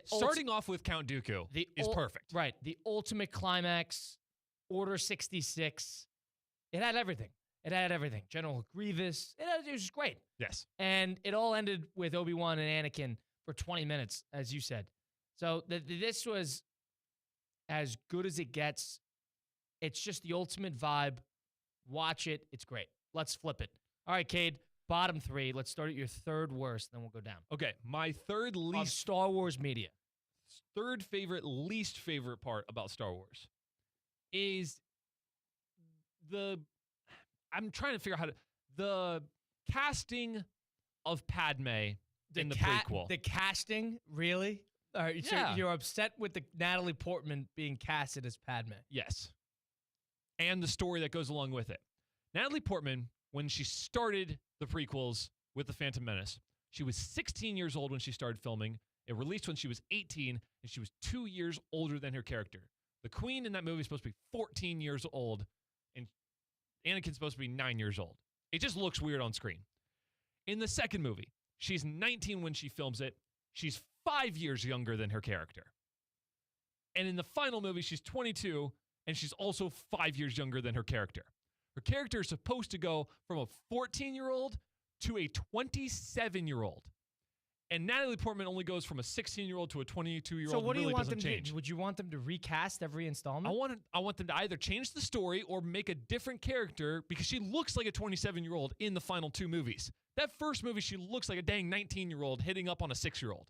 Starting off with Count Dooku is perfect. Right. The ultimate climax, Order 66. It had everything. General Grievous. It was just great. Yes. And it all ended with Obi-Wan and Anakin for 20 minutes, as you said. So this was as good as it gets. It's just the ultimate vibe. Watch it. It's great. Let's flip it. All right, Cade, bottom three. Let's start at your third worst, then we'll go down. Okay, my third least... Of Star Wars media. Third favorite, least favorite part about Star Wars is I'm trying to figure out the casting of Padme in the prequel. The casting? Really? All right, yeah. So you're upset with the Natalie Portman being casted as Padme? Yes. And the story that goes along with it. Natalie Portman, when she started the prequels with The Phantom Menace, she was 16 years old when she started filming. It released when she was 18, and she was 2 years older than her character. The Queen in that movie is supposed to be 14 years old, and Anakin's supposed to be 9 years old. It just looks weird on screen. In the second movie, she's 19 when she films it. She's 5 years younger than her character. And in the final movie, she's 22, and she's also 5 years younger than her character. Her character is supposed to go from a 14-year-old to a 27-year-old. And Natalie Portman only goes from a 16-year-old to a 22-year-old. So what do you want them to do? Would you want them to recast every installment? I want them to either change the story or make a different character because she looks like a 27-year-old in the final two movies. That first movie, she looks like a dang 19-year-old hitting up on a 6-year-old.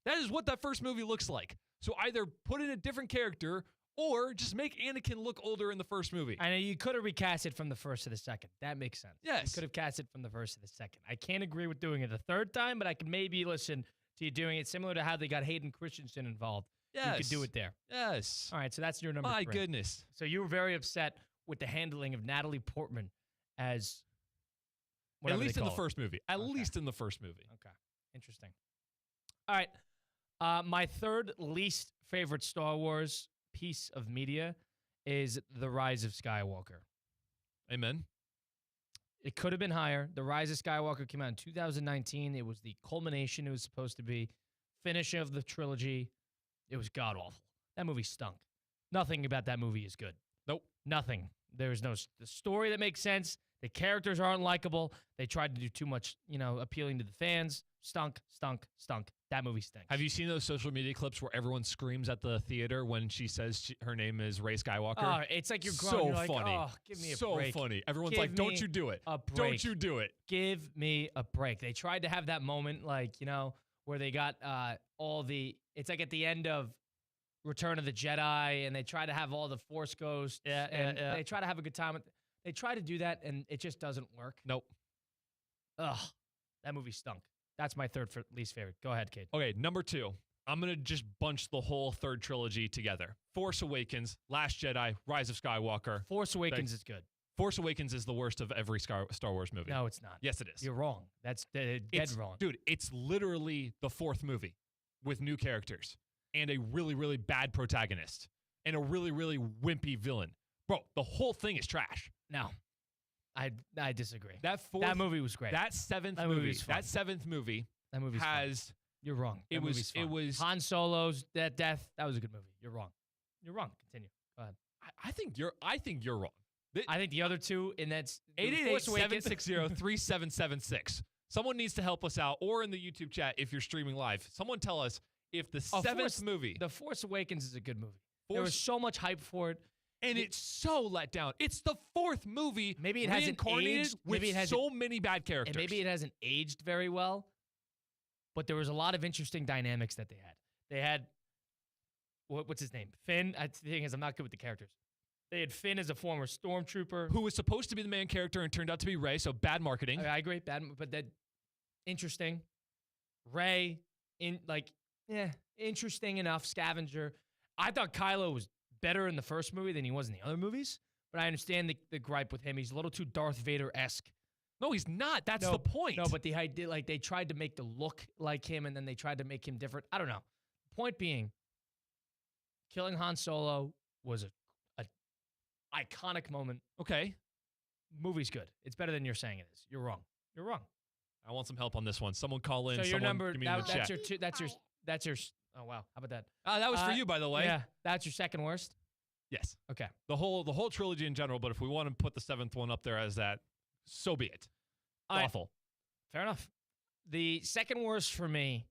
That is what that first movie looks like. So either put in a different character or just make Anakin look older in the first movie. I know you could have recast it from the first to the second. That makes sense. Yes. You could have cast it from the first to the second. I can't agree with doing it the third time, but I could maybe listen to you doing it similar to how they got Hayden Christensen involved. Yes. You could do it there. Yes. All right, so that's your number My 3. goodness. So you were very upset with the handling of Natalie Portman as At least in the first movie. At least in the first movie. Okay. Interesting. All right. My third least favorite Star Wars piece of media is The Rise of Skywalker. Amen. It could have been higher. The Rise of Skywalker came out in 2019. It was the culmination it was supposed to be. Finish of the trilogy. It was god-awful. That movie stunk. Nothing about that movie is good. Nope. Nothing. There's no the story that makes sense. The characters aren't likable. They tried to do too much, appealing to the fans. Stunk. That movie stinks. Have you seen those social media clips where everyone screams at the theater when she says her name is Rey Skywalker? Oh, it's like you're grown. So you're like, funny. Oh, give me a break. So funny. Everyone's like, don't you do it. Don't you do it. Give me a break. They tried to have that moment, where they got it's like at the end of Return of the Jedi, and they try to have all the Force ghosts. Yeah. They try to have a good time. They try to do that, and it just doesn't work. Nope. Ugh. That movie stunk. That's my third least favorite. Go ahead, Kate. Okay, number 2. I'm going to just bunch the whole third trilogy together. Force Awakens, Last Jedi, Rise of Skywalker. Force Awakens is good. Force Awakens is the worst of every Star Wars movie. No, it's not. Yes, it is. You're wrong. That's dead wrong. Dude, it's literally the 4th movie with new characters and a really, really bad protagonist and a really, really wimpy villain. Bro, the whole thing is trash. No. I disagree. That movie was great. That 7th movie that movie has... You're wrong. It was Han Solo's that death. That was a good movie. You're wrong. Continue. Go ahead. I think you're wrong. I think the other two, and that's 888-760-3776. Someone needs to help us out, or in the YouTube chat if you're streaming live. Someone tell us if the 7th movie... The Force Awakens is a good movie. There was so much hype for it. And it's so let down. It's the 4th movie. Maybe it hasn't aged with so many bad characters. And maybe it hasn't aged very well. But there was a lot of interesting dynamics that they had. They had what's his name? Finn. The thing is, I'm not good with the characters. They had Finn as a former stormtrooper who was supposed to be the main character and turned out to be Rey. So bad marketing. I agree, but that interesting. Rey interesting enough. Scavenger. I thought Kylo was better in the first movie than he was in the other movies, but I understand the gripe with him. He's a little too Darth Vader-esque. No, he's not. That's the point. No, but the idea, they tried to make the look like him, and then they tried to make him different. I don't know. Point being, killing Han Solo was a iconic moment. Okay. Movie's good. It's better than you're saying it is. You're wrong. I want some help on this one. Someone call in. So your number, give me in the chat. That's your. Oh wow, how about that? That was for you, by the way. Yeah, that's your second worst. Yes. Okay. The whole trilogy in general, but if we want to put the 7th one up there as that, so be it. Awful. Fair enough. The second worst for me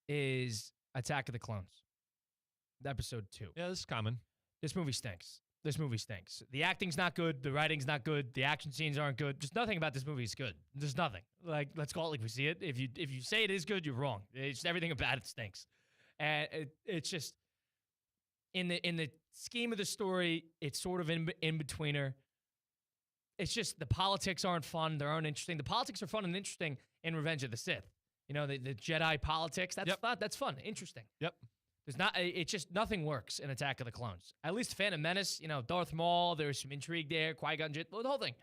is Attack of the Clones. Episode 2. Yeah, this is common. This movie stinks. The acting's not good. The writing's not good. The action scenes aren't good. Just nothing about this movie is good. There's nothing. Let's call it like we see it. If you say it is good, you're wrong. It's everything about it stinks. And it's just in the scheme of the story, it's sort of in betweener. It's just the politics aren't fun. They aren't interesting. The politics are fun and interesting in Revenge of the Sith. The Jedi politics. That's fun. Interesting. Yep. It's just nothing works in Attack of the Clones. At least Phantom Menace, Darth Maul, there's some intrigue there, Qui-Gon Jinn, the whole thing.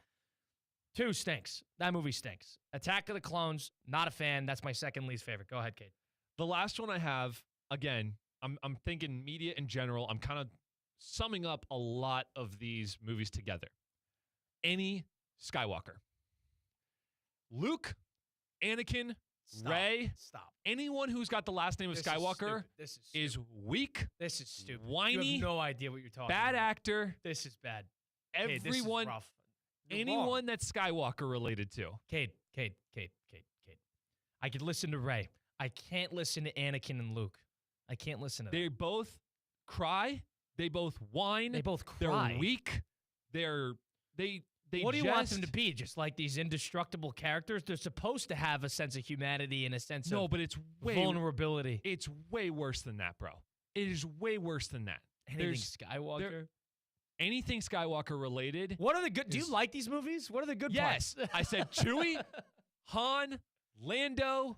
2 stinks. That movie stinks. Attack of the Clones, not a fan. That's my second least favorite. Go ahead, Kate. The last one I have, again, I'm thinking media in general. I'm kind of summing up a lot of these movies together. Any Skywalker. Luke, Anakin, Rey. Stop. Anyone who's got the last name of Skywalker is weak. This is stupid. Whiny. You have no idea what you're talking bad about. Actor. This is bad. Everyone. This is rough. Anyone that's Skywalker related to. Kate. I could listen to Rey. I can't listen to Anakin and Luke. I can't listen to them. They both cry. They both whine. They both cry. They're weak. What do you want them to be? Just like these indestructible characters? They're supposed to have a sense of humanity and a sense of but it's vulnerability. It's way worse than that, bro. It is way worse than that. Skywalker? Anything Skywalker related. What are the good? Do you like these movies? What are the good parts? Yes. I said Chewie, Han, Lando,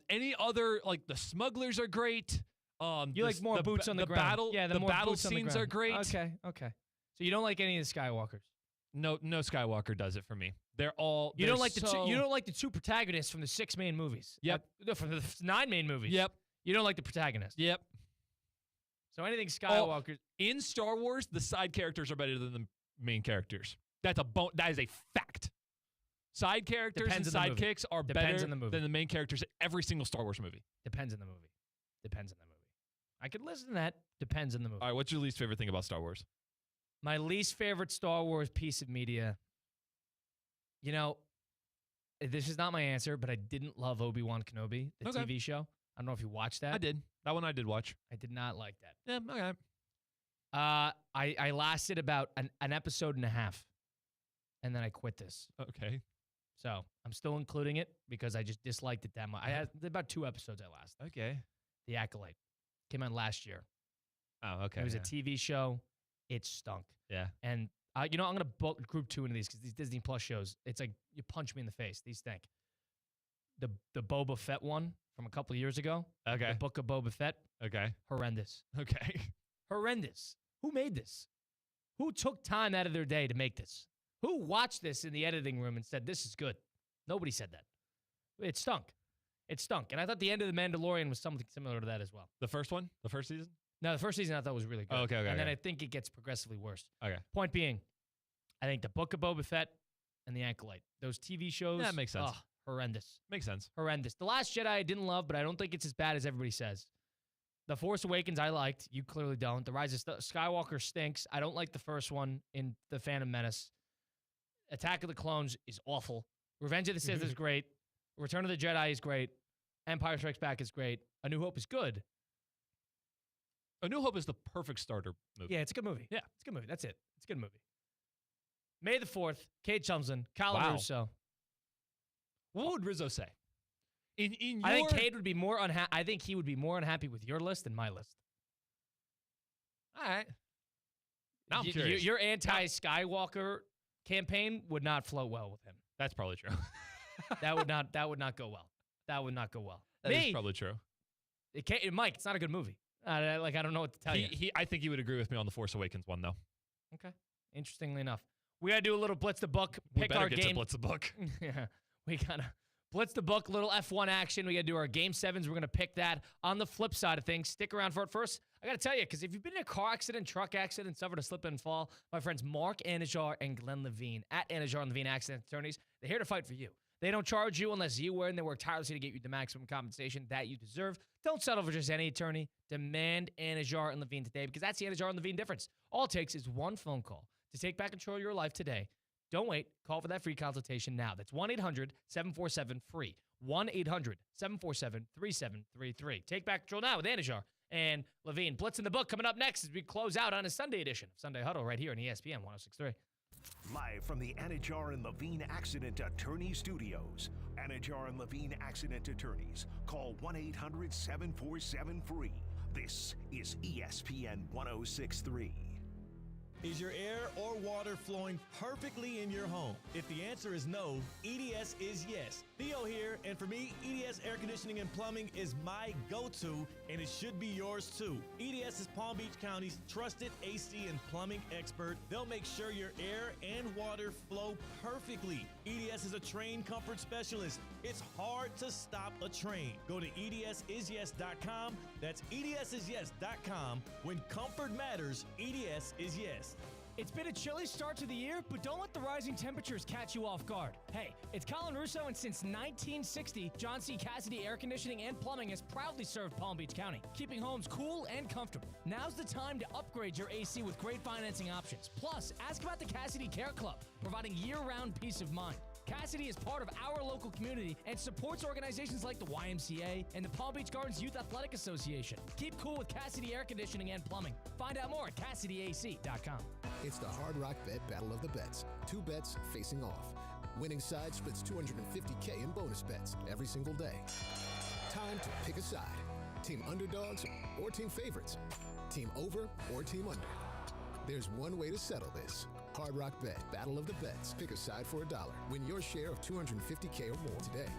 any other, the smugglers are great. You like more boots on the ground. The battle scenes are great. Okay. So you don't like any of the Skywalkers? No Skywalker does it for me. They're all you don't like the two protagonists from the 6 main movies. Yep. From the 9 main movies. Yep. You don't like the protagonist. Yep. So anything Skywalker in Star Wars, the side characters are better than the main characters. That is a fact. Side characters and sidekicks are better than the main characters in every single Star Wars movie. Depends on the movie. I could listen to that. Depends on the movie. All right, what's your least favorite thing about Star Wars? My least favorite Star Wars piece of media. You know, this is not my answer, but I didn't love Obi-Wan Kenobi, the TV show. I don't know if you watched that. I did. That one I did watch. I did not like that. Yeah, okay. I lasted about an episode and a half, and then I quit this. Okay. So I'm still including it because I just disliked it that much. I had about 2 episodes I lasted. Okay. The Acolyte came out last year. Oh, okay. It was a TV show. It stunk. Yeah. And, I'm going to group 2 into these because these Disney Plus shows, it's like you punch me in the face. These stink. The Boba Fett one from a couple of years ago. Okay. The Book of Boba Fett. Okay. Horrendous. Okay. Horrendous. Who made this? Who took time out of their day to make this? Who watched this in the editing room and said, this is good? Nobody said that. It stunk. It stunk. And I thought the end of The Mandalorian was something similar to that as well. The first one? The first season? No, the first season I thought was really good. Oh, okay. And then I think it gets progressively worse. Okay. Point being, I think The Book of Boba Fett and The Acolyte, those TV shows. That makes sense. Horrendous. Makes sense. Horrendous. The Last Jedi I didn't love, but I don't think it's as bad as everybody says. The Force Awakens I liked. You clearly don't. The Rise of Skywalker stinks. I don't like the first one in The Phantom Menace. Attack of the Clones is awful. Revenge of the Sith is great. Return of the Jedi is great. Empire Strikes Back is great. A New Hope is good. A New Hope is the perfect starter movie. Yeah, it's a good movie. Yeah. It's a good movie. That's it. It's a good movie. May the 4th, Kate Chumsland, Colin Russo. What would Rizzo say? I think Cade would be more unhappy. I think he would be more unhappy with your list than my list. All right. Now I'm curious. Your anti-Skywalker campaign would not flow well with him. That's probably true. That would not go well. That would not go well. That is probably true. Mike, it's not a good movie. I don't know what to tell you. I think he would agree with me on the Force Awakens one, though. Okay. Interestingly enough. We got to do a little Blitz the Book. We better get to Blitz the Book. Yeah. We got to Blitz the Book, little F1 action. We got to do our Game 7s. We're going to pick that. On the flip side of things, stick around for it. First, I got to tell you, because if you've been in a car accident, truck accident, suffered a slip and fall, my friends Mark Anajar and Glenn Levine at Anajar and Levine Accident Attorneys, they're here to fight for you. They don't charge you unless you win. They work tirelessly to get you the maximum compensation that you deserve. Don't settle for just any attorney. Demand Anajar and Levine today, because that's the Anajar and Levine difference. All it takes is one phone call to take back control of your life today. Don't wait. Call for that free consultation now. That's 1-800-747-FREE. 1-800-747-3733. Take back control now with Anajar and Levine. Blitz in the Book coming up next as we close out on a Sunday edition of Sunday Huddle right here on ESPN 106.3. Live from the Anajar and Levine Accident Attorney Studios. Anajar and Levine Accident Attorneys. Call 1-800-747-FREE. This is ESPN 106.3. Is your air or water flowing perfectly in your home? If the answer is no, EDS is yes. Theo here, and for me, EDS Air Conditioning and Plumbing is my go-to, and it should be yours too. EDS is Palm Beach County's trusted AC and plumbing expert. They'll make sure your air and water flow perfectly. EDS is a train comfort specialist. It's hard to stop a train. Go to edsisyes.com. That's edsisyes.com. When comfort matters, EDS is yes. It's been a chilly start to the year, but don't let the rising temperatures catch you off guard. Hey, it's Colin Russo, and since 1960, John C. Cassidy Air Conditioning and Plumbing has proudly served Palm Beach County, keeping homes cool and comfortable. Now's the time to upgrade your AC with great financing options. Plus, ask about the Cassidy Care Club, providing year-round peace of mind. Cassidy is part of our local community and supports organizations like the YMCA and the Palm Beach Gardens Youth Athletic Association. Keep cool with Cassidy Air Conditioning and Plumbing. Find out more at CassidyAC.com. It's the Hard Rock Bet Battle of the Bets. 2 bets facing off. Winning side splits $250K in bonus bets every single day. Time to pick a side. Team underdogs or team favorites. Team over or team under. There's one way to settle this. Hard Rock Bet Battle of the Bets. Pick a side for $1. Win your share of $250K or more today.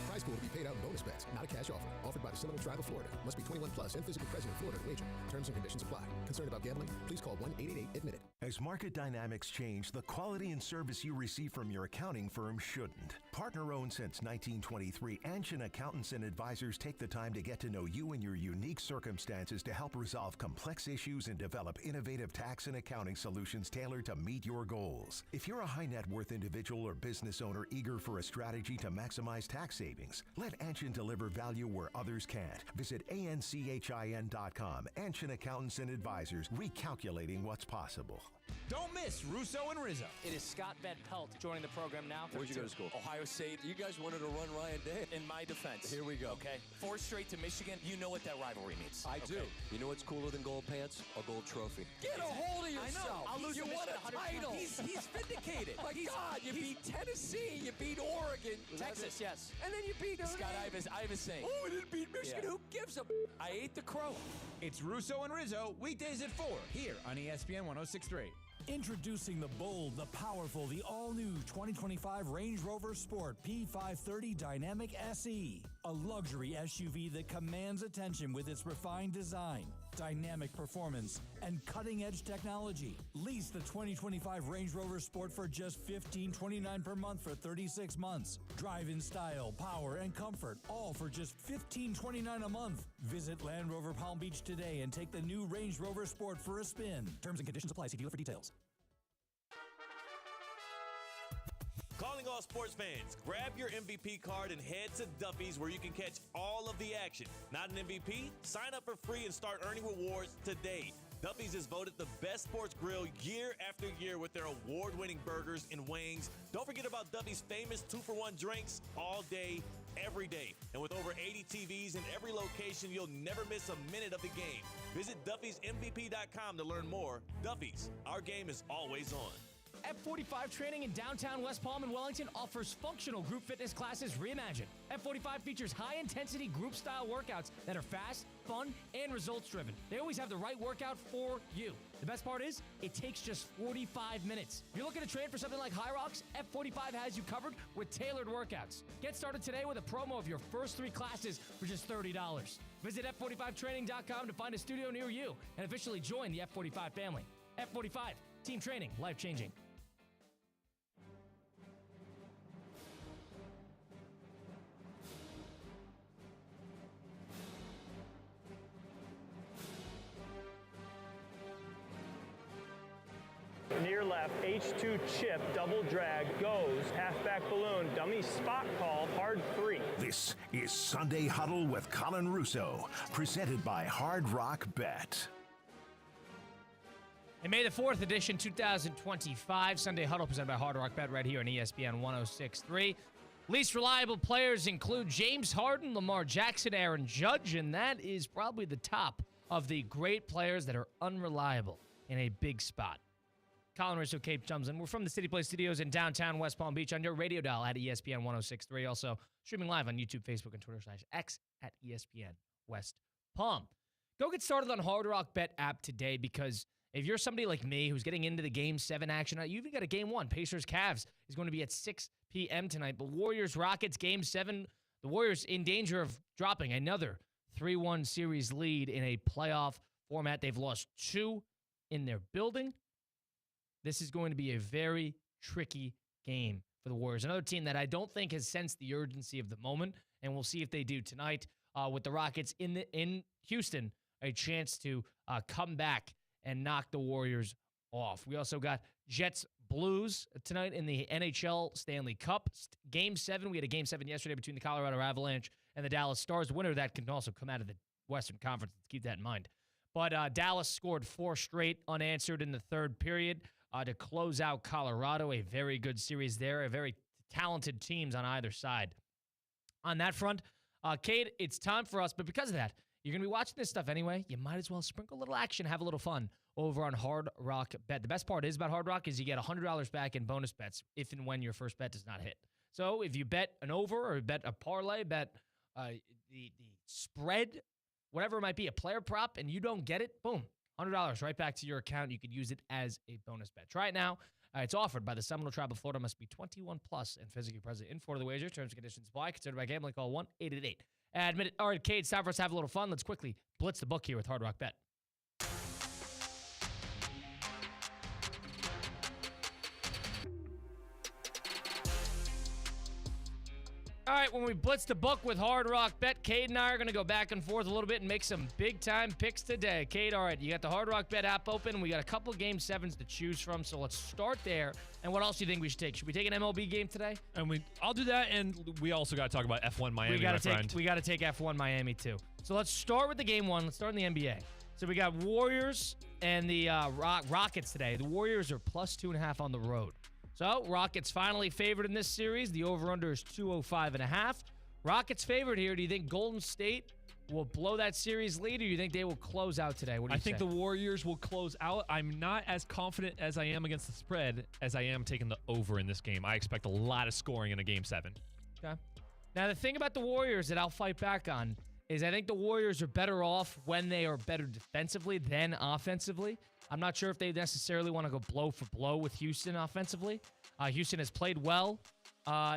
Prize pool to be paid out in bonus bets. Not a cash offer. Offered by the Seminole Tribe of Florida. Must be 21 plus and physically present in Florida to wager. Terms and conditions apply. Concerned about gambling? Please call 1-888-ADMIT-IT. As market dynamics change, the quality and service you receive from your accounting firm shouldn't. Partner-owned since 1923, Anshin Accountants and Advisors take the time to get to know you and your unique circumstances to help resolve complex issues and develop innovative tax and accounting solutions tailored to meet your goals. If you're a high net worth individual or business owner eager for a strategy to maximize tax savings, savings. Let Anshin deliver value where others can't. Visit ANCHIN.com. Anshin Accountants and Advisors, recalculating what's possible. Don't miss Russo and Rizzo. It is Scott Van Pelt joining the program now. Where'd you go to school? Ohio State. You guys wanted to run Ryan Day. In my defense. Here we go. Okay. 4 straight to Michigan. You know what that rivalry means. I do. You know what's cooler than gold pants? A gold trophy. Get a hold of yourself. I know. I'll lose you to won Michigan a 100%. title. He's vindicated. My God, you beat Tennessee. You beat Oregon. Texas, yes. And then you beat Scott Iverson. Oh, we didn't beat Michigan. Yeah. Who gives a I ate the crow. It's Russo and Rizzo, weekdays at 4, here on ESPN 106.3. Introducing the bold, the powerful, the all-new 2025 Range Rover Sport P530 Dynamic SE. A luxury SUV that commands attention with its refined design, dynamic performance, and cutting-edge technology. Lease the 2025 Range Rover Sport for just $15.29 per month for 36 months. Drive in style, power, and comfort, all for just $15.29 a month. Visit Land Rover Palm Beach today and take the new Range Rover Sport for a spin. Terms and conditions apply. See dealer for details. Calling all sports fans, grab your MVP card and head to Duffy's where you can catch all of the action. Not an MVP? Sign up for free and start earning rewards today. Duffy's is voted the best sports grill year after year with their award-winning burgers and wings. Don't forget about Duffy's famous 2-for-1 drinks all day, every day. And with over 80 TVs in every location, you'll never miss a minute of the game. Visit Duffy'sMVP.com to learn more. Duffy's, our game is always on. F45 training in downtown West Palm and Wellington offers functional group fitness classes reimagined. F45 features high-intensity group-style workouts that are fast, fun, and results-driven. They always have the right workout for you. The best part is, it takes just 45 minutes. If you're looking to train for something like High Rocks, F45 has you covered with tailored workouts. Get started today with a promo of your first 3 classes for just $30. Visit F45training.com to find a studio near you and officially join the F45 family. F45, team training, life-changing. Near left, H2 chip, double drag, goes, halfback balloon, dummy spot call, hard 3. This is Sunday Huddle with Colin Russo, presented by Hard Rock Bet. And May the 4th edition, 2025, Sunday Huddle presented by Hard Rock Bet right here on ESPN 106.3. Least reliable players include James Harden, Lamar Jackson, Aaron Judge, and that is probably the top of the great players that are unreliable in a big spot. Colin Russo, Cape Chumsland. We're from the City Place Studios in downtown West Palm Beach on your radio dial at ESPN 106.3. Also streaming live on YouTube, Facebook, and Twitter/X at ESPN West Palm. Go get started on Hard Rock Bet app today because if you're somebody like me who's getting into the Game 7 action, you even got a Game 1. Pacers-Cavs is going to be at 6 p.m. tonight. But Warriors-Rockets, Game 7, the Warriors in danger of dropping another 3-1 series lead in a playoff format. They've lost 2 in their building. This is going to be a very tricky game for the Warriors. Another team that I don't think has sensed the urgency of the moment, and we'll see if they do tonight with the Rockets in Houston, a chance to come back and knock the Warriors off. We also got Jets Blues tonight in the NHL Stanley Cup. Game 7, we had a Game 7 yesterday between the Colorado Avalanche and the Dallas Stars. The winner of that can also come out of the Western Conference. Let's keep that in mind. But Dallas scored 4 straight unanswered in the third period to close out Colorado. A very good series there. A very talented teams on either side. On that front, Cade, it's time for us. But because of that, you're going to be watching this stuff anyway. You might as well sprinkle a little action, have a little fun over on Hard Rock Bet. The best part is about Hard Rock is you get $100 back in bonus bets if and when your first bet does not hit. So if you bet an over or bet a parlay, bet the spread, whatever it might be, a player prop, and you don't get it, boom, $100 right back to your account. You could use it as a bonus bet. Try it now. It's offered by the Seminole Tribe of Florida. Must be 21 plus and physically present in Florida. The wager. Terms and conditions apply. Considered by gambling. Call 1-888. Admit it. All right, Cade, it's time for us to have a little fun. Let's quickly blitz the book here with Hard Rock Bet. All right, when we blitz the book with Hard Rock Bet, Cade and I are going to go back and forth a little bit and make some big-time picks today. Cade, all right, you got the Hard Rock Bet app open. We got a couple Game 7s to choose from, so let's start there. And what else do you think we should take? Should we take an MLB game today? And I'll do that, and we also got to talk about F1 Miami, my friend. We got to take F1 Miami, too. So let's start with the game one. Let's start in the NBA. So we got Warriors and the Rockets today. The Warriors are plus 2.5 on the road. So, Rockets finally favored in this series. The over-under is 205.5. Rockets favored here. Do you think Golden State will blow that series lead, or do you think they will close out today? What do you think the Warriors will close out. I'm not as confident as I am against the spread as I am taking the over in this game. I expect a lot of scoring in a Game 7. Okay. Now, the thing about the Warriors that I'll fight back on is I think the Warriors are better off when they are better defensively than offensively. I'm not sure if they necessarily want to go blow for blow with Houston offensively. Houston has played well.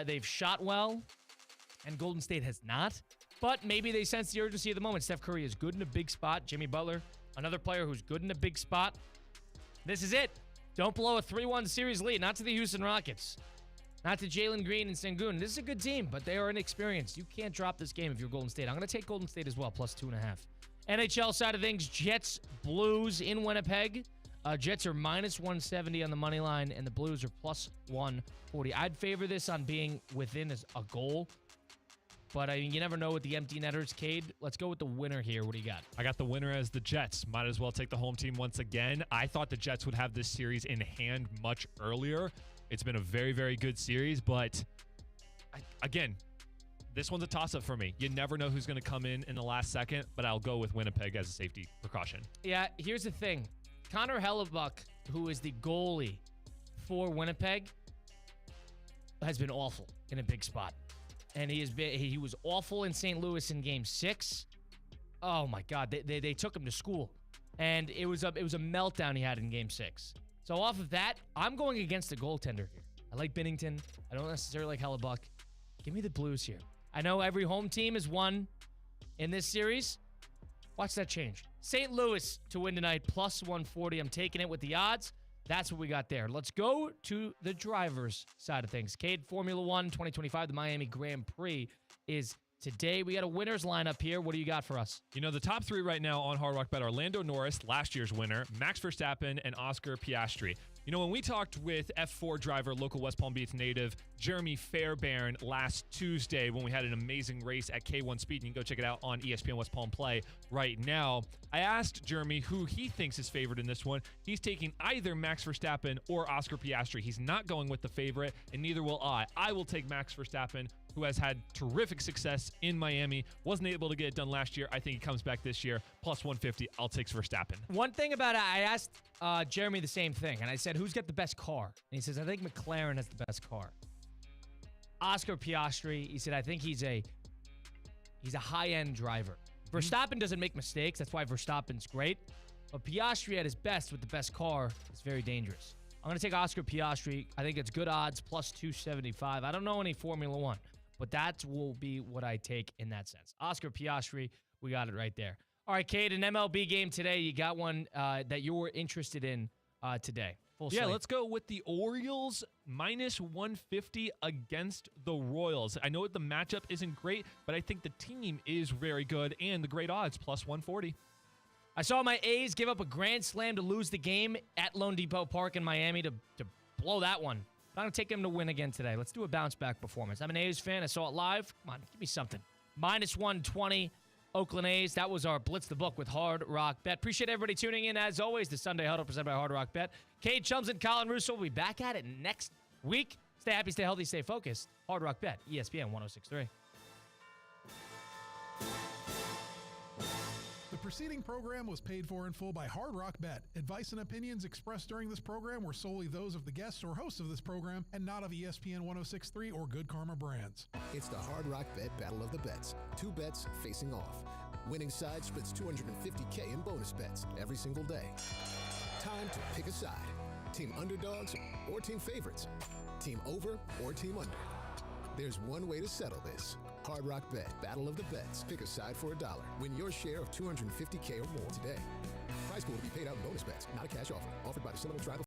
They've shot well. And Golden State has not. But maybe they sense the urgency of the moment. Steph Curry is good in a big spot. Jimmy Butler, another player who's good in a big spot. This is it. Don't blow a 3-1 series lead. Not to the Houston Rockets. Not to Jalen Green and Sengun. This is a good team, but they are inexperienced. You can't drop this game if you're Golden State. I'm going to take Golden State as well, plus 2.5. NHL side of things, Jets, Blues in Winnipeg. Jets are minus 170 on the money line, and the Blues are plus 140. I'd favor this on being within a goal, but I mean, you never know with the empty netters, Cade. Let's go with the winner here. What do you got? I got the winner as the Jets. Might as well take the home team once again. I thought the Jets would have this series in hand much earlier. It's been a very, very good series, but again, this one's a toss-up for me. You never know who's going to come in the last second, but I'll go with Winnipeg as a safety precaution. Yeah, here's the thing. Connor Hellebuck, who is the goalie for Winnipeg, has been awful in a big spot. And he was awful in St. Louis in Game 6. Oh, my God. They took him to school. And it was a meltdown he had in Game 6. So off of that, I'm going against the goaltender here. I like Binnington. I don't necessarily like Hellebuck. Give me the Blues here. I know every home team has won in this series. Watch that change. St. Louis to win tonight, plus 140. I'm taking it with the odds. That's what we got there. Let's go to the drivers' side of things. Cade, Formula 1 2025, the Miami Grand Prix is today. We got a winner's lineup here. What do you got for us? You know, the top three right now on Hard Rock Bet are Lando Norris, last year's winner, Max Verstappen, and Oscar Piastri. You know, when we talked with F4 driver, local West Palm Beach native, Jeremy Fairbairn last Tuesday when we had an amazing race at K1 Speed, you can go check it out on ESPN West Palm Play right now. I asked Jeremy who he thinks is favored in this one. He's taking either Max Verstappen or Oscar Piastri. He's not going with the favorite, and neither will I. I will take Max Verstappen, who has had terrific success in Miami. Wasn't able to get it done last year. I think he comes back this year. Plus 150. I'll take Verstappen. One thing about it, I asked Jeremy the same thing, and I said, who's got the best car? And he says, I think McLaren has the best car. Oscar Piastri, he said, I think he's a high-end driver. Verstappen doesn't make mistakes. That's why Verstappen's great. But Piastri at his best with the best car is very dangerous. I'm going to take Oscar Piastri. I think it's good odds, plus 275. I don't know any Formula 1, but that will be what I take in that sense. Oscar Piastri, we got it right there. All right, Cade, an MLB game today. You got one that you were interested in today. Full slate. Let's go with the Orioles minus 150 against the Royals. I know the matchup isn't great, but I think the team is very good, and the great odds, plus 140. I saw my A's give up a grand slam to lose the game at Lone Depot Park in Miami to blow that one. But I'm going to take them to win again today. Let's do a bounce-back performance. I'm an A's fan. I saw it live. Come on, give me something. Minus 120, Oakland A's. That was our Blitz the Book with Hard Rock Bet. Appreciate everybody tuning in. As always, the Sunday Huddle presented by Hard Rock Bet. Cade Chums and Colin Russo will be back at it next week. Stay happy, stay healthy, stay focused. Hard Rock Bet, ESPN 106.3. The preceding program was paid for in full by Hard Rock Bet. Advice and opinions expressed during this program were solely those of the guests or hosts of this program and not of ESPN 106.3 or Good Karma Brands. It's the Hard Rock Bet Battle of the Bets. Two bets facing off. Winning side splits $250K in bonus bets every single day. Time to pick a side. Team underdogs or team favorites. Team over or team under. There's one way to settle this. Hard Rock Bet, Battle of the Bets. Pick a side for $1. Win your share of $250K or more today. Prize pool to be paid out in bonus bets, not a cash offer. Offered by the Seminole Tribal